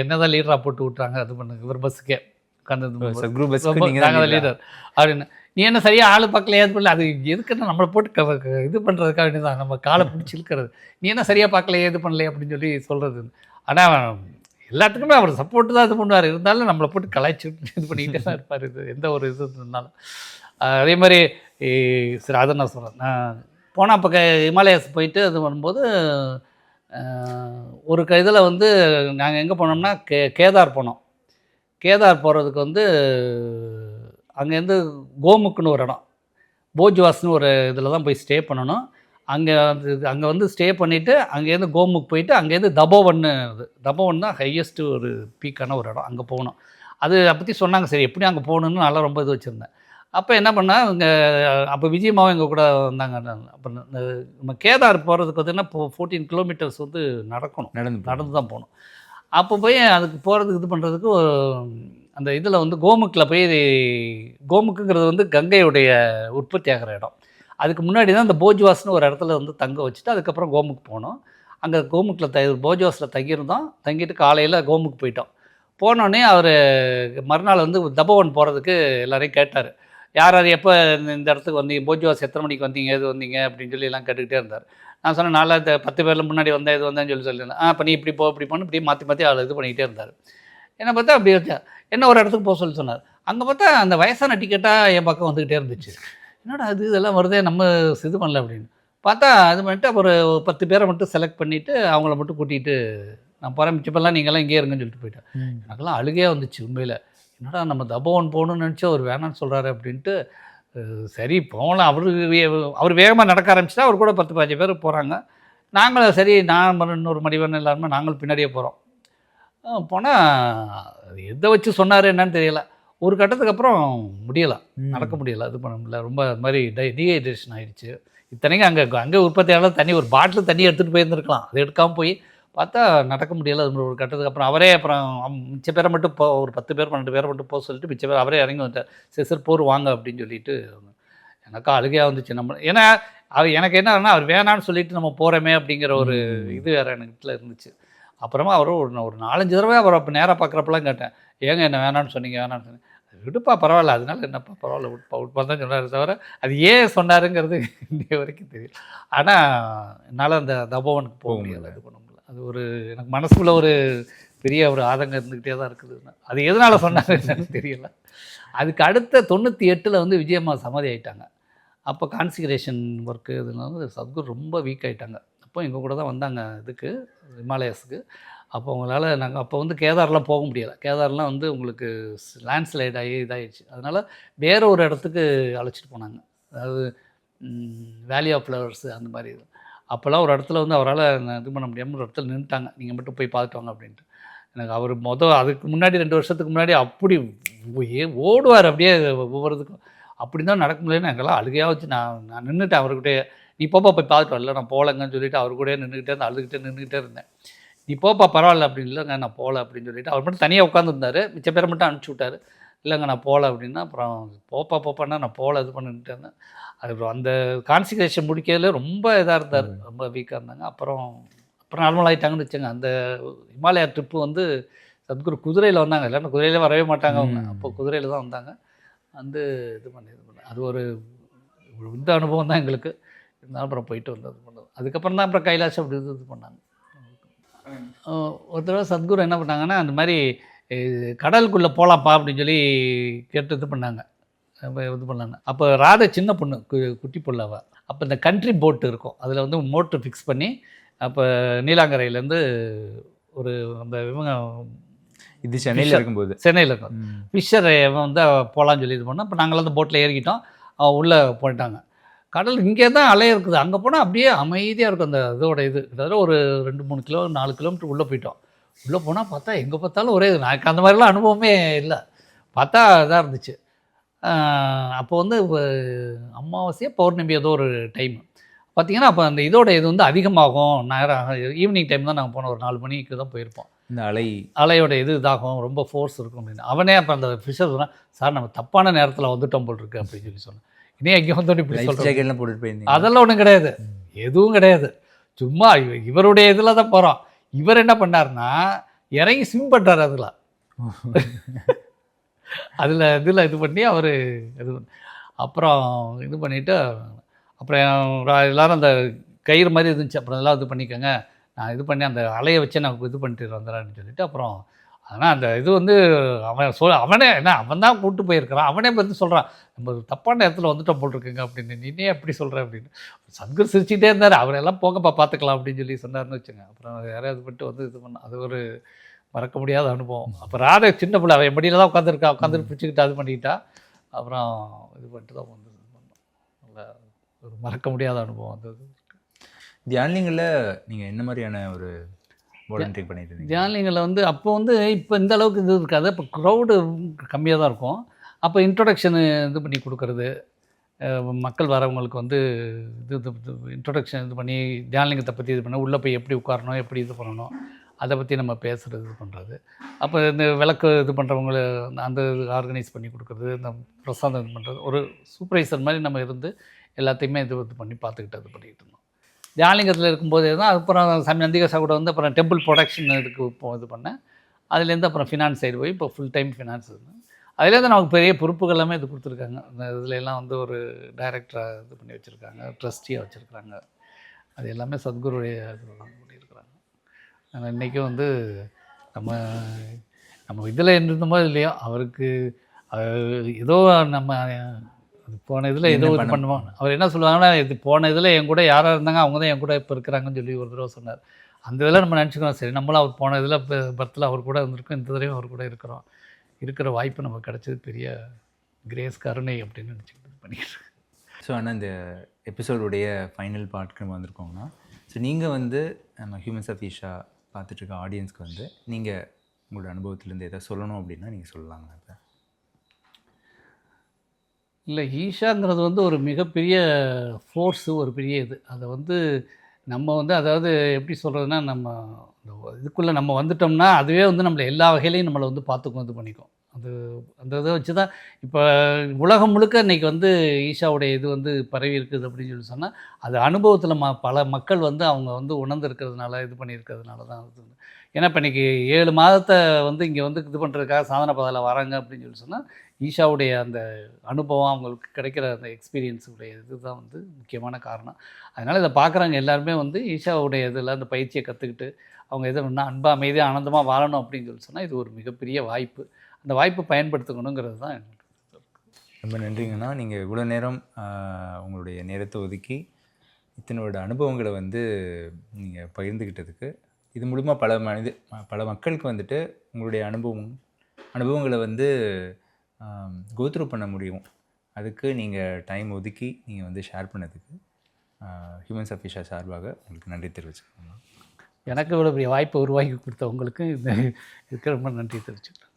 என்ன தான் லீடராக போட்டு விட்றாங்க அது பண்ணுங்க. இவர் பஸ்ஸுக்கே உட்காந்து லீடர் அப்படின்னு. நீ என்ன சரியாக ஆள் பார்க்கல ஏது பண்ணல, அது எதுக்குன்னு நம்மளை போட்டு இது பண்ணுறதுக்காக வேண்டியதான், நம்ம காலை பிடிச்சி இழுக்கிறது. நீ என்ன சரியாக பார்க்கல ஏது பண்ணல அப்படின்னு சொல்லி சொல்கிறது. ஆனால் எல்லாத்துக்குமே அவர் சப்போர்ட்டு தான் இது பண்ணுவார். இருந்தாலும் நம்மளை போட்டு கலாய்ச்சி இது பண்ணிக்கிட்டே தான் இருப்பார். இது எந்த ஒரு இது இருந்தாலும் அதே மாதிரி சரி அதை நான் சொல்கிறேன். நான் போனால் அப்போ ஹிமாலயாஸ் போயிட்டு இது பண்ணும்போது ஒரு இதில் வந்து நாங்கள் எங்கே போனோம்னா கேதார் போனோம். கேதார் போகிறதுக்கு வந்து அங்கேருந்து கோமுக்குன்னு ஒரு இடம், போஜ்வாஸ்னு ஒரு இதில் தான் போய் ஸ்டே பண்ணணும். அங்கே வந்து ஸ்டே பண்ணிவிட்டு அங்கேருந்து கோமுக்கு போயிட்டு அங்கேருந்து தபோவன் தான் ஹையஸ்ட்டு ஒரு பீக்கான ஒரு இடம். அங்கே போகணும். அது பற்றி சொன்னாங்க. சரி எப்படி அங்கே போகணுன்னு நல்லா ரொம்ப இது வச்சுருந்தேன். அப்போ என்ன பண்ணால் இங்கே அப்போ விஜயமாவும் எங்கள் கூட வந்தாங்க. அப்போ நம்ம கேதார் போகிறதுக்கு பார்த்தீங்கன்னா 14 கிலோமீட்டர்ஸ் வந்து நடந்து தான் போகணும். அப்போ போய் அதுக்கு போகிறதுக்கு இது பண்ணுறதுக்கு அந்த இதில் வந்து கோமுக்கில் போய் கோமுக்குங்கிறது வந்து கங்கையுடைய உற்பத்தி ஆகிற இடம். அதுக்கு முன்னாடி தான் அந்த போஜ்வாஸ்னு ஒரு இடத்துல வந்து தங்க வச்சுட்டு அதுக்கப்புறம் கோமுக்கு போனோம். அங்கே கோமுக்கில் போஜ்வாஸில் தங்கிட்டு காலையில் கோமுக்கு போயிட்டோம். போனோடனே அவர் மறுநாள் வந்து தபோவன் போகிறதுக்கு எல்லோரையும் கேட்டார். யார் எப்போ இந்த இடத்துக்கு வந்தீங்க, போஜ்வாஸ் எத்தனை மணிக்கு வந்தீங்க, எது வந்தீங்க அப்படின்னு சொல்லி எல்லாம் கேட்டுக்கிட்டே இருந்தார். நான் சொன்னேன், நாளை இந்த 10 பேரில் முன்னாடி வந்தேன் இது வந்தேன்னு சொல்லியிருந்தேன். இப்போ நீ இப்படி இப்படி பண்ணு இப்படி மாற்றி அவளை இது பண்ணிக்கிட்டே இருந்தார். என்னை பார்த்தா அப்படி வச்சா என்ன ஒரு இடத்துக்கு போக சொன்னார். அங்கே பார்த்தா அந்த வயசான டிக்கெட்டாக என் பக்கம் வந்துக்கிட்டே இருந்துச்சு. என்னடா அது இதெல்லாம் வருதே, நம்ம இது பண்ணல அப்படின்னு பார்த்தா அது பண்ணிட்டு அப்புறம் 10 பேரை மட்டும் செலக்ட் பண்ணிவிட்டு அவங்கள மட்டும் கூட்டிகிட்டு நான் போகிறேன். மிச்சப்பெல்லாம் நீங்கள்லாம் இங்கே இருங்கன்னு சொல்லிட்டு போயிட்டேன். எனக்கெல்லாம் அழுகையாக வந்துச்சு உண்மையில். என்னடா நம்ம தபோவன் போகணும்னு நினச்சா அவர் வேணான்னு சொல்கிறாரு அப்படின்ட்டு. சரி போகலாம். அவர் வேகமாக நடக்க ஆரம்பிச்சுட்டா அவர் கூட 10-15 பேர் போகிறாங்க. நாங்களும் சரி நான் இன்னொரு மடிவன் எல்லாருமே நாங்களும் பின்னாடியே போகிறோம். போனால் எதை வச்சு சொன்னார் என்னன்னு தெரியல. ஒரு கட்டத்துக்கு அப்புறம் நடக்க முடியலை, இது பண்ண முடியல. ரொம்ப அது மாதிரி டீஹைட்ரேஷன் ஆகிடுச்சு. இத்தனைக்கும் அங்கே உற்பத்தியாளர் தண்ணி ஒரு பாட்டில் தண்ணி எடுத்துகிட்டு போயிருந்துருக்கலாம். அதை எடுக்காமல் போய் பார்த்தா நடக்க முடியலை. அது ஒரு கட்டத்துக்கு அப்புறம் அவரே மிச்ச பேரை மட்டும் ஒரு 10 பேர் 12 பேரை மட்டும் போக சொல்லிட்டு மிச்ச பேர் அவரே இறங்கி வந்துட்டார். சரி போர் வாங்க அப்படின்னு சொல்லிட்டு எனக்கா அழுகையாக வந்துச்சு. ஏன்னா எனக்கு என்னன்னா அவர் வேணான்னு சொல்லிட்டு நம்ம போகிறோமே அப்படிங்கிற ஒரு இது வேறு எனக்கு இருந்துச்சு. அப்புறமா அவரும் ஒரு 4-5 தடவை அவர் அப்போ நேராக பார்க்குறப்பெல்லாம் கேட்டேன், ஏங்க என்ன வேணான்னு சொன்னீங்க. விடுப்பா பரவாயில்ல, அதனால என்னப்பா பரவாயில்ல விட்பா தான் சொன்னார். தவிர அது ஏன் சொன்னாருங்கிறது இன்றைய வரைக்கும் தெரியும். ஆனால் என்னால் அந்த தபோவனுக்கு போக முடியலை, இது பண்ண முடியல. அது ஒரு எனக்கு மனசுக்குள்ளே ஒரு பெரிய ஒரு ஆதங்கம் இருந்துக்கிட்டே தான் இருக்குது. அது எதனால் சொன்னார் என்னன்னு தெரியல. அதுக்கு அடுத்த 98 வந்து விஜயம்மா சமாதி ஆகிட்டாங்க. அப்போ கான்சிகரேஷன் ஒர்க்கு இதெல்லாம் வந்து சத்குரு ரொம்ப வீக் ஆகிட்டாங்க. அப்போ எங்கள் கூட தான் வந்தாங்க இதுக்கு ஹிமாலயாஸுக்கு. அப்போ அவங்களால அப்போ வந்து கேதார்லாம் போக முடியலை. கேதார்லாம் வந்து உங்களுக்கு லேண்ட்ஸ்லைட் ஆகி இதாகிடுச்சு. அதனால் வேறு ஒரு இடத்துக்கு அழைச்சிட்டு போனாங்க. அதாவது வேலி ஆஃப் ஃப்ளவர்ஸு அந்த மாதிரி இது. அப்போல்லாம் ஒரு இடத்துல வந்து அவரால் இது பண்ண முடியாமல் ஒரு இடத்துல நின்றுட்டாங்க. நீங்கள் மட்டும் போய் பார்த்துட்டு வாங்க அப்படின்ட்டு. எனக்கு அவர் அதுக்கு முன்னாடி 2 வருஷத்துக்கு முன்னாடி அப்படி ஓடுவார் அப்படியே ஒவ்வொருத்துக்கும். அப்படி தான் நடக்க முடியலன்னு எனக்கெல்லாம் அழுகையாக வச்சு நான் நின்றுட்டேன் அவர்கிட்டே. நீ போப்பா போய் பார்த்துட்டு வரல, நான் போகலங்கன்னு சொல்லிவிட்டு அவர் கூட நின்றுக்கிட்டே இருந்தேன். நீ போப்பா பரவாயில்ல அப்படின்னு. இல்லைங்க நான் போகல அப்படின்னு சொல்லிவிட்டு அவர் மட்டும் தனியாக உட்காந்துருந்தார். மிச்ச பேரை மட்டும் அனுப்பிச்சி விட்டார். இல்லைங்க நான் போகல அப்படின்னா அப்புறம் போப்பான்னா நான் போகல இது பண்ணிட்டு இருந்தேன். அதுக்கப்புறம் அந்த கான்சிகரேஷன் முடிக்கிறதுல ரொம்ப இதாக இருந்தார், ரொம்ப வீக்காக இருந்தாங்க. அப்புறம் அப்புறம் நார்மல் ஆகிட்டாங்கன்னு வச்சுங்க. அந்த ஹிமாலயா ட்ரிப்பு வந்து சத்குரு குதிரையில் வந்தாங்க. இல்லைன்னா குதிரையில் வரவே மாட்டாங்க அவங்க. அப்போ குதிரையில் தான் வந்தாங்க. வந்து இது பண்ணி அது ஒரு இந்த அனுபவம் தான் எங்களுக்கு. இருந்தாலும் அப்புறம் போயிட்டு வந்து இது பண்ணது. அதுக்கப்புறம் தான் அப்புறம் கைலாஷ் அப்படி இது பண்ணாங்க. ஒரு தடவை சத்குரு என்ன பண்ணாங்கன்னா, அந்த மாதிரி கடலுக்குள்ளே போகலாம்ப்பா அப்படின்னு சொல்லி கேட்டு இது பண்ணாங்க. இது பண்ணாங்க. அப்போ ராதை சின்ன பொண்ணு, குட்டி பொண்ணு அவள். அப்போ இந்த கண்ட்ரி போட்டு இருக்கும், அதில் வந்து மோட்ரு ஃபிக்ஸ் பண்ணி அப்போ நீலாங்கரையிலேருந்து ஒரு அந்த இவங்க இது சென்னையில் இருக்கும்போது சென்னையில் இருக்கும் ஃபிஷர் வந்து போகலான்னு சொல்லி இது பண்ணோம். அப்போ நாங்களாம் அந்த போட்டில் ஏறிக்கிட்டோம். உள்ளே போயிட்டாங்க. கடல் இங்கே தான் அலை இருக்குது. அங்கே போனால் அப்படியே அமைதியாக இருக்கும். அந்த இதோட இது கிட்டத்தட்ட ஒரு 2-3 கிலோ 4 கிலோமீட்டர் உள்ளே போயிட்டோம். உள்ளே போனால் பார்த்தா எங்கே பார்த்தாலும் ஒரே எனக்கு அந்த மாதிரிலாம் அனுபவமே இல்லை. பார்த்தா இதாக இருந்துச்சு. அப்போ வந்து அமாவாசையா பௌர்ணமி ஏதோ ஒரு டைம் பார்த்தீங்கன்னா, அப்போ அந்த இதோட இது வந்து அதிகமாகும். நேரம் ஈவினிங் டைம் தான் நாங்கள் போனோம். ஒரு 4 மணிக்கு தான் போயிருப்போம். இந்த அலையோட இது இதாகும், ரொம்ப ஃபோர்ஸ் இருக்கும் அப்படின்னு. அவனே அப்போ அந்த ஃபிஷர் சொன்னான், சார் நம்ம தப்பான நேரத்தில் வந்துட்டோம் போல் இருக்கு அப்படின்னு சொல்லி சொன்னேன். இன்னும் எங்கே வந்தோன்னு இப்படி ஜாக்கெட்லாம் போட்டுட்டு போயிருந்தீங்க? அதெல்லாம் ஒன்றும் கிடையாது, எதுவும் கிடையாது. சும்மா இவருடைய இதில் தான் போகிறோம். இவர் என்ன பண்ணார்னா இறங்கி ஸ்விம் பண்ணுறாரு. அதில் இது பண்ணி அவர் இது அப்புறம் இது பண்ணிவிட்டு அப்புறம் எல்லோரும் அந்த கயிறு மாதிரி இருந்துச்சு. அப்புறம் இதெல்லாம் இது பண்ணிக்கோங்க, நான் இது பண்ணி அந்த அலையை வச்சு நான் இது பண்ணிட்டு வந்துடுறேன்னு சொல்லிட்டு அப்புறம் ஆனால் அந்த இது வந்து அவனே என்ன அவன் தான் கூப்பிட்டு போயிருக்கிறான். அவனே வந்து சொல்கிறான், நம்ம தப்பான நேரத்தில் வந்துட்டோம் போட்டிருக்குங்க அப்படின்னு. நீனே எப்படி சொல்கிற அப்படின்னு. சத்குரு சிரிச்சுக்கிட்டே இருந்தார். அவரெல்லாம் போங்கப்பா பார்த்துக்கலாம் அப்படின்னு சொல்லி சொன்னார்னு வச்சுங்க. அப்புறம் யாராவது பண்ணிட்டு வந்து இது பண்ண அது ஒரு மறக்க முடியாத அனுபவம். அப்போ ராதை சின்ன பிள்ளை, அவன் எப்படியில தான் உட்காந்துட்டு பிடிச்சிக்கிட்டு அது பண்ணிக்கிட்டா. அப்புறம் இது பண்ணிட்டு தான் வந்து நல்ல ஒரு மறக்க முடியாத அனுபவம் வந்தது. தியான்லிங்கில் நீங்கள் என்ன மாதிரியான ஒரு வாலண்டியர் பண்ணிட்டு இருந்தீங்க? தியான்லிங்கில் வந்து அப்போ வந்து இப்போ இந்த அளவுக்கு இது இருக்காது. அப்போ க்ரௌடு கம்மியாக தான் இருக்கும். அப்போ இன்ட்ரொடக்ஷனு இது பண்ணி கொடுக்குறது, மக்கள் வரவங்களுக்கு வந்து இது இன்ட்ரொடக்ஷன் இது பண்ணி தியான்லிங்கத்தை பற்றி இது பண்ண, உள்ளே போய் எப்படி உட்காரணும், எப்படி இது பண்ணணும், அதை பற்றி நம்ம பேசுகிறது இது பண்ணுறது. அப்போ இந்த விளக்கு இது பண்ணுறவங்கள அந்த இது ஆர்கனைஸ் பண்ணி கொடுக்குறது, இந்த பிரசாதம் இது பண்ணுறது, ஒரு சூப்பர்வைசர் மாதிரி நம்ம இருந்து எல்லாத்தையுமே இது பண்ணி பார்த்துக்கிட்டு இது பண்ணிக்கிட்டு இருந்தோம். தியானலிங்கத்தில் இருக்கும்போதே தான். அப்புறம் சாமி நந்திகேசா கூட வந்து அப்புறம் டெம்பிள் ப்ரொடக்ஷன் இதுக்கு இப்போ இது பண்ணேன். அதுலேருந்து அப்புறம் ஃபினான்ஸ் சைடு போய் இப்போ ஃபுல் டைம் ஃபினான்ஸ் இருந்தேன். அதுலேருந்து நமக்கு பெரிய பொறுப்புகள் எல்லாமே இது கொடுத்துருக்காங்க. அந்த இதுலெல்லாம் வந்து ஒரு டைரக்டராக இது பண்ணி வச்சுருக்காங்க, ட்ரஸ்டியாக வச்சுருக்காங்க. அது எல்லாமே சத்குருடைய இது பண்ணியிருக்கிறாங்க. ஆனால் இன்றைக்கும் வந்து நம்ம இதில் இருந்தோமோ இல்லையோ, அவருக்கு ஏதோ நம்ம போன இதில் ஏதோ இது பண்ணுவோம். அவர் என்ன சொல்லுவாங்கன்னா, இது போன இதில் என் கூட யாராக இருந்தாங்க அவங்க தான் என் கூட இப்போ இருக்கிறாங்கன்னு சொல்லி ஒரு தடவை சொன்னார். அந்த இதில் நம்ம நினச்சிக்கிறோம், சரி நம்மளும் அவர் போன இதில் பர்த்தில் அவர் கூட இருந்திருக்கோம், இந்த தடவையும் அவர் கூட இருக்கிறோம், இருக்கிற வாய்ப்பு நமக்கு கிடச்சது பெரிய கிரேஸ் கருணை அப்படின்னு நினச்சிக்கிட்டு பண்ணிக்கிட்டு. ஸோ ஆனால் இந்த எபிசோடுடைய ஃபைனல் பார்ட்க்கு நம்ம வந்திருக்கோங்கன்னா, ஸோ நீங்கள் வந்து நம்ம ஹியூமன்ஸ் ஆஃப் ஈஷா பார்த்துட்ருக்க ஆடியன்ஸ்க்கு வந்து நீங்கள் உங்களோட அனுபவத்துலேருந்து எதாவது சொல்லணும் அப்படின்னா நீங்கள் சொல்லலாங்க. இப்போ இல்லை, ஈஷாங்கிறது வந்து ஒரு மிகப்பெரிய ஃபோர்ஸு, ஒரு பெரிய இது. அதை வந்து நம்ம வந்து அதாவது எப்படி சொல்கிறதுனா, நம்ம இதுக்குள்ளே நம்ம வந்துட்டோம்னா அதுவே வந்து நம்மளை எல்லா வகையிலையும் நம்மளை வந்து பார்த்துக்கும், இது பண்ணிக்கும். அந்த இதை வச்சு தான் இப்போ உலகம் முழுக்க இன்றைக்கி வந்து ஈஷாவுடைய இது வந்து பரவி இருக்குது அப்படின்னு சொல்லி சொன்னால், அது அனுபவத்தில் பல மக்கள் வந்து அவங்க வந்து உணர்ந்துருக்கிறதுனால இது பண்ணியிருக்கிறதுனால தான் அது. ஏன்னா இப்போ இன்றைக்கி 7 மாதத்தை வந்து இங்கே வந்து இது பண்ணுறதுக்காக சாதன பாதையில் வராங்க அப்படின்னு சொல்லி சொன்னால், ஈஷாவுடைய அந்த அனுபவம், அவங்களுக்கு கிடைக்கிற அந்த எக்ஸ்பீரியன்ஸுடைய இது தான் வந்து முக்கியமான காரணம். அதனால் இதை பார்க்குறவங்க எல்லாருமே வந்து ஈஷாவுடைய இதில் அந்த பயிற்சியை கற்றுக்கிட்டு அவங்க எதை ஒன்றா அன்பாக அமைதியாக ஆனந்தமாக வாழணும் அப்படின்னு சொல்லி சொன்னால், இது ஒரு மிகப்பெரிய வாய்ப்பு. அந்த வாய்ப்பை பயன்படுத்திக்கணுங்கிறது தான் எனக்கு. ரொம்ப நன்றிங்கண்ணா. நீங்கள் இவ்வளோ நேரம் உங்களுடைய நேரத்தை ஒதுக்கி இத்தனோட அனுபவங்களை வந்து நீங்கள் பகிர்ந்துக்கிட்டதுக்கு, இது மூலமாக பல மக்களுக்கு வந்துட்டு உங்களுடைய அனுபவங்களை வந்து கோத்ரூ பண்ண முடியும். அதுக்கு நீங்கள் டைம் ஒதுக்கி நீங்கள் வந்து ஷேர் பண்ணதுக்கு ஹியூமன்ஸ் ஆஃப் ஈஷா சார்பாக உங்களுக்கு நன்றி தெரிவிச்சுக்கோங்க. எனக்கு இவ்வளோ பெரிய வாய்ப்பை உருவாக்கி கொடுத்த உங்களுக்கு இதுக்கு ரொம்ப நன்றி தெரிவிச்சுக்கிறேன்.